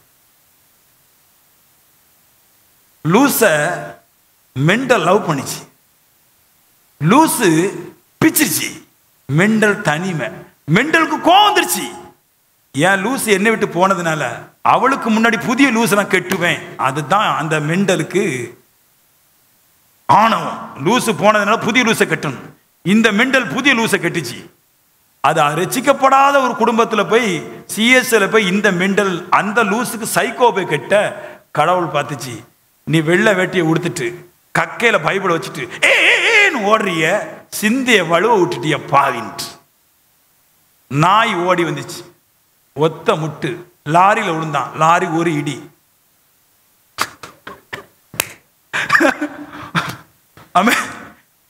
லூச மெண்டல் லவ் பண்ணிச்சு. லூசு பிச்சிருச்சு. மெண்டல் தனிமை. மெண்டலுக்கு கோவம் வந்துருச்சு. ஏன் லூசு என்னை விட்டு போனதுனால அவளுக்கு முன்னாடி புதிய லூசை நான் கெட்டுவேன். அதுதான் அந்த மெண்டலுக்கு ஆணவம். லூசு போனதுனால புதிய லூசை கட்டணும். இந்த மெண்டல் புதிய லூசை கட்டுச்சு. அது ரசிக்கப்படாத ஒரு குடும்பத்தில் போய் சிஎஸ்ல போய் இந்த மெண்டல் அந்த லூசுக்கு சைக்கோ போய் கெட்ட கடவுள் பார்த்துச்சு. நீ வெள்ளை வேட்டியை உடுத்துட்டு கக்கையில பைபிளை வச்சுட்டு ஏன்னு ஓடுறிய, சிந்தைய வலுவ விட்டுட்டிய பாவின்ட்டு. நாய் ஓடி வந்துச்சு. ஒத்த முட்டு லாரியில விழுந்தான். லாரி ஒரு இடி.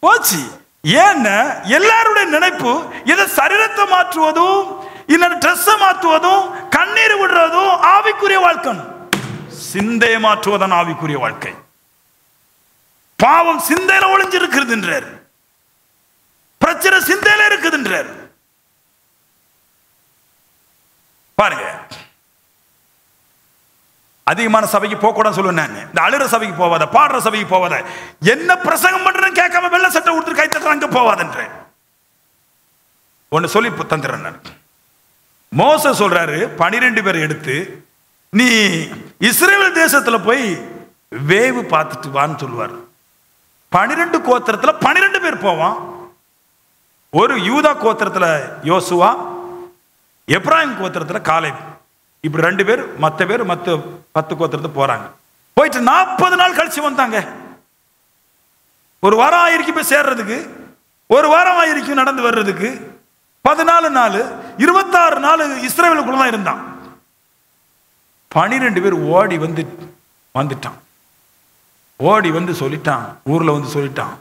போச்சு. ஏன்னா எல்லாருடைய நினைப்பு இதை சரீரத்தை மாற்றுவதும், இல்ல ட்ரெஸ்ஸை மாற்றுவதும், கண்ணீர் விடுறதும் ஆவிக்குரிய வாழ்க்கை. சிந்தையை மாற்றுவதான் ஆவிக்குரிய வாழ்க்கை. பாவம் சிந்தையில ஒளிஞ்சிருக்கிறது. பிரச்சனை சிந்தையில இருக்குதுன்றார். பாருங்க, அதிகமான சபைக்கு போக கூட சொல்லுவேன் நான். இந்த அழுற சபைக்கு போவாத, பாடுற சபைக்கு போவாத, என்ன பிரசங்கம் பண்றேன்னு கேட்காம வெள்ள சட்டை கொடுத்து கை தட்டுற அங்க போவாதன்ற ஒன்னு சொல்லி தந்துடுறேன் நான். மோசே சொல்றாரு, 12 பேர் எடுத்து நீ இஸ்ரேல் தேசத்துல போய் வேவு பார்த்துட்டு வான்னு சொல்லுவார். 12 கோத்திரத்துல 12 பேர் போவான். ஒரு யூதா கோத்திரத்துல யோசுவா, எப்ராஹிம் கோத்திரத்துல காலேப். இப்படி 2 பேர், மற்ற பேர் மற்ற 10 கோத்திரத்தை போறாங்க. போயிட்டு 40 நாள் கழிச்சு வந்தாங்க. ஒரு வாரம் ஆயிருக்கு போய் சேர்றதுக்கு, ஒரு வாரம் ஆயிருக்கு நடந்து வர்றதுக்கு. 14 நாள் 26 நாள் இஸ்ரவேலுக்குள்ள தான் இருந்தான். 12 பேர் ஓடி வந்துட்டான். ஓடி வந்து சொல்லிட்டான், ஊர்ல வந்து சொல்லிட்டான்,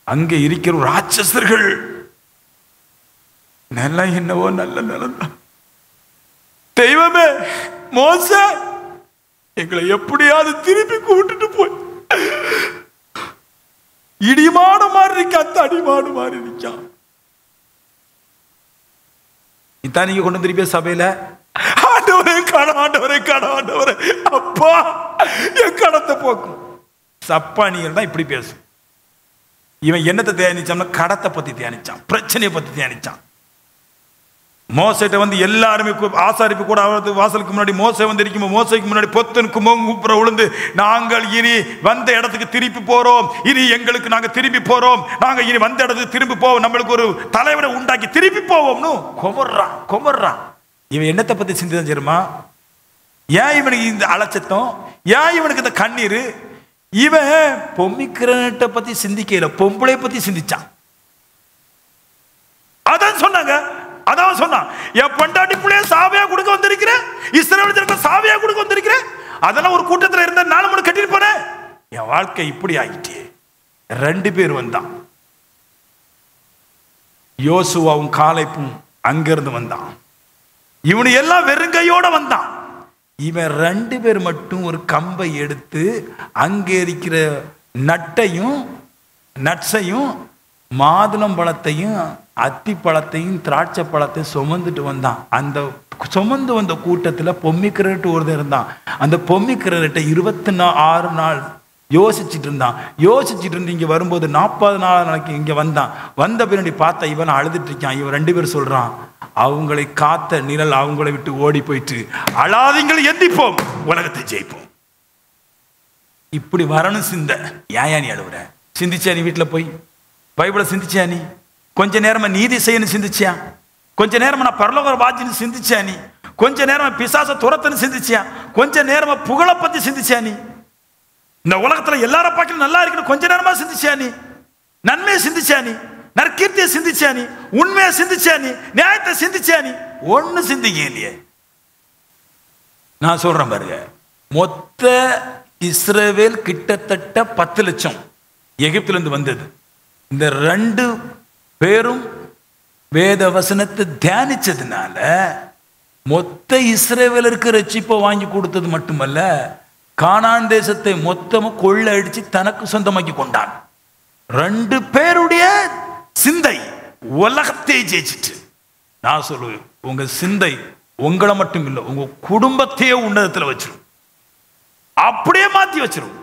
அங்க இருக்கிற ராட்சசர்கள் நல்லா என்னவோ நல்ல நிலம். தெய்வமே, மோசே எங்களை எப்படியாவது திருப்பி கூட்டிட்டு போய், இடிமாட மாதிரி இருக்கா, தடிமாடு மாதிரி இருக்கான். இதான் நீங்க கொண்டு திருப்பி சபையில ஆண்டவரே ஆண்டவரே ஆண்டவரே அப்பா என் கடத்தை போக்கும். சப்பானிகள் தான் இப்படி பேசும். இவன் என்னத்தை தியானிச்சான்? கடத்தை பத்தி தியானிச்சான், பிரச்சனையை பத்தி தியானிச்சான். மோசைட்ட வந்து எல்லாருமே ஆசாரிப்பு கூட வாசலுக்கு முன்னாடி மோசை வந்து இருக்கும். மோசைக்கு முன்னாடி பொத்தனுக்கு மூப்புற உளுந்து, நாங்கள் இனி வந்த இடத்துக்கு திருப்பி போறோம், இனி எங்களுக்கு நாங்க திரும்பி போறோம், நாங்க இனி வந்த இடத்துக்கு திரும்பி போவோம், நம்மளுக்கு ஒரு தலைவரை உண்டாக்கி திருப்பி போவோம்னு கொமர்றான். இவன் என்னத்தை பத்தி சிந்திதான் தெரியுமா? ஏன் இவனுக்கு இந்த அலட்சத்தம்? ஏன் இவனுக்கு இந்த கண்ணீர்? இவன் பொம்மிக்கிரனட்டை பத்தி சிந்திக்கல, பொம்பளை பத்தி சிந்திச்சான். அதான் சொன்னாங்க. அதான் சொன்னான், என் பண்டாட்டி பிள்ளைய சாவியா கொடுக்க வந்திருக்கிற, இஸ்ரவேலுக்கு சாவியா கொடுக்க வந்திருக்கிற, அதெல்லாம் ஒரு கூட்டத்தில் இருந்த 4 மணி கட்டிட்டு போனேன். என் வாழ்க்கை இப்படி ஆகிட்டே. 2 பேர் வந்தான், யோசுவாவும் காலேப்பும் அங்கிருந்து வந்தான். இவனு எல்லாம் வெறுங்கையோட வந்தான். இவன் 2 பேர் மட்டும் ஒரு கம்பை எடுத்து அங்கே இருக்கிற நட்ஸையும் மாதுளம் பழத்தையும் அத்தி பழத்தையும் திராட்சை பழத்தையும் சுமந்துட்டு வந்தான். அந்த சுமந்து வந்த கூட்டத்தில் பொம்மிக்கிறட்டு ஒருத்தர் இருந்தான். அந்த பொம்மிக்கிறட்ட 26 நாள் யோசிச்சுட்டு இருந்தான். யோசிச்சுட்டு இருந்து இங்கே வரும்போது 40 நாளைக்கு இங்கே வந்தான். வந்த பின்னாடி பார்த்தா இவன் அழுதுட்டு இருக்கான். இவன் 2 பேர் சொல்றான், அவங்களை காத்த நிழல் அவங்களை விட்டு ஓடி போயிட்டு, அழாதீங்கள், எந்திப்போம், உலகத்தை ஜெயிப்போம். இப்படி வரணும் சிந்த. ஏன் நீ அழுவுற? சிந்திச்சா நீ வீட்டில் போய் பைபிளை சிந்திச்சியா? நீ கொஞ்ச நேரமா நீதி செய்யணும் சிந்திச்சியா? கொஞ்ச நேரமா நான் பரலோக வாஜின்னு சிந்திச்சியா? நீ கொஞ்ச நேரமா பிசாச துரத்துன்னு சிந்திச்சியா? கொஞ்ச நேரமா புகழை பத்தி சிந்திச்சியா? நீ இந்த உலகத்துல எல்லார பார்க்கலும் நல்லா இருக்குன்னு கொஞ்ச நேரமா சிந்திச்சியா? நீ நன்மையை சிந்திச்சியா? நீ நற்கீர்த்தியை சிந்திச்சியா? நீ உண்மையை சிந்திச்சியா? நீ நியாயத்தை சிந்திச்சியா? நீ ஒண்ணு சிந்திக்க இல்லையே. நான் சொல்றேன் பாருங்க, மொத்த இஸ்ரவேல் கிட்டத்தட்ட 10 லட்சம் எகிப்திலிருந்து வந்தது. இந்த 2 பேரும் வேத வசனத்தை தியானிச்சதுனால மொத்த இஸ்ரவேலருக்கு ரட்சிப்பை வாங்கி கொடுத்தது மட்டுமல்ல, கானான் தேசத்தை மொத்தமும் கொள்ளை அடிச்சு தனக்கு சொந்தமாக்கி கொண்டான். 2 பேருடைய சிந்தை உலகத்தை ஜெயிச்சிட்டு. நான் சொல்லுவேன், உங்க சிந்தை உங்களை மட்டும் இல்லை, உங்க குடும்பத்தையே உன்னதத்தில் வச்சிரும், அப்படியே மாத்தி வச்சிரும்.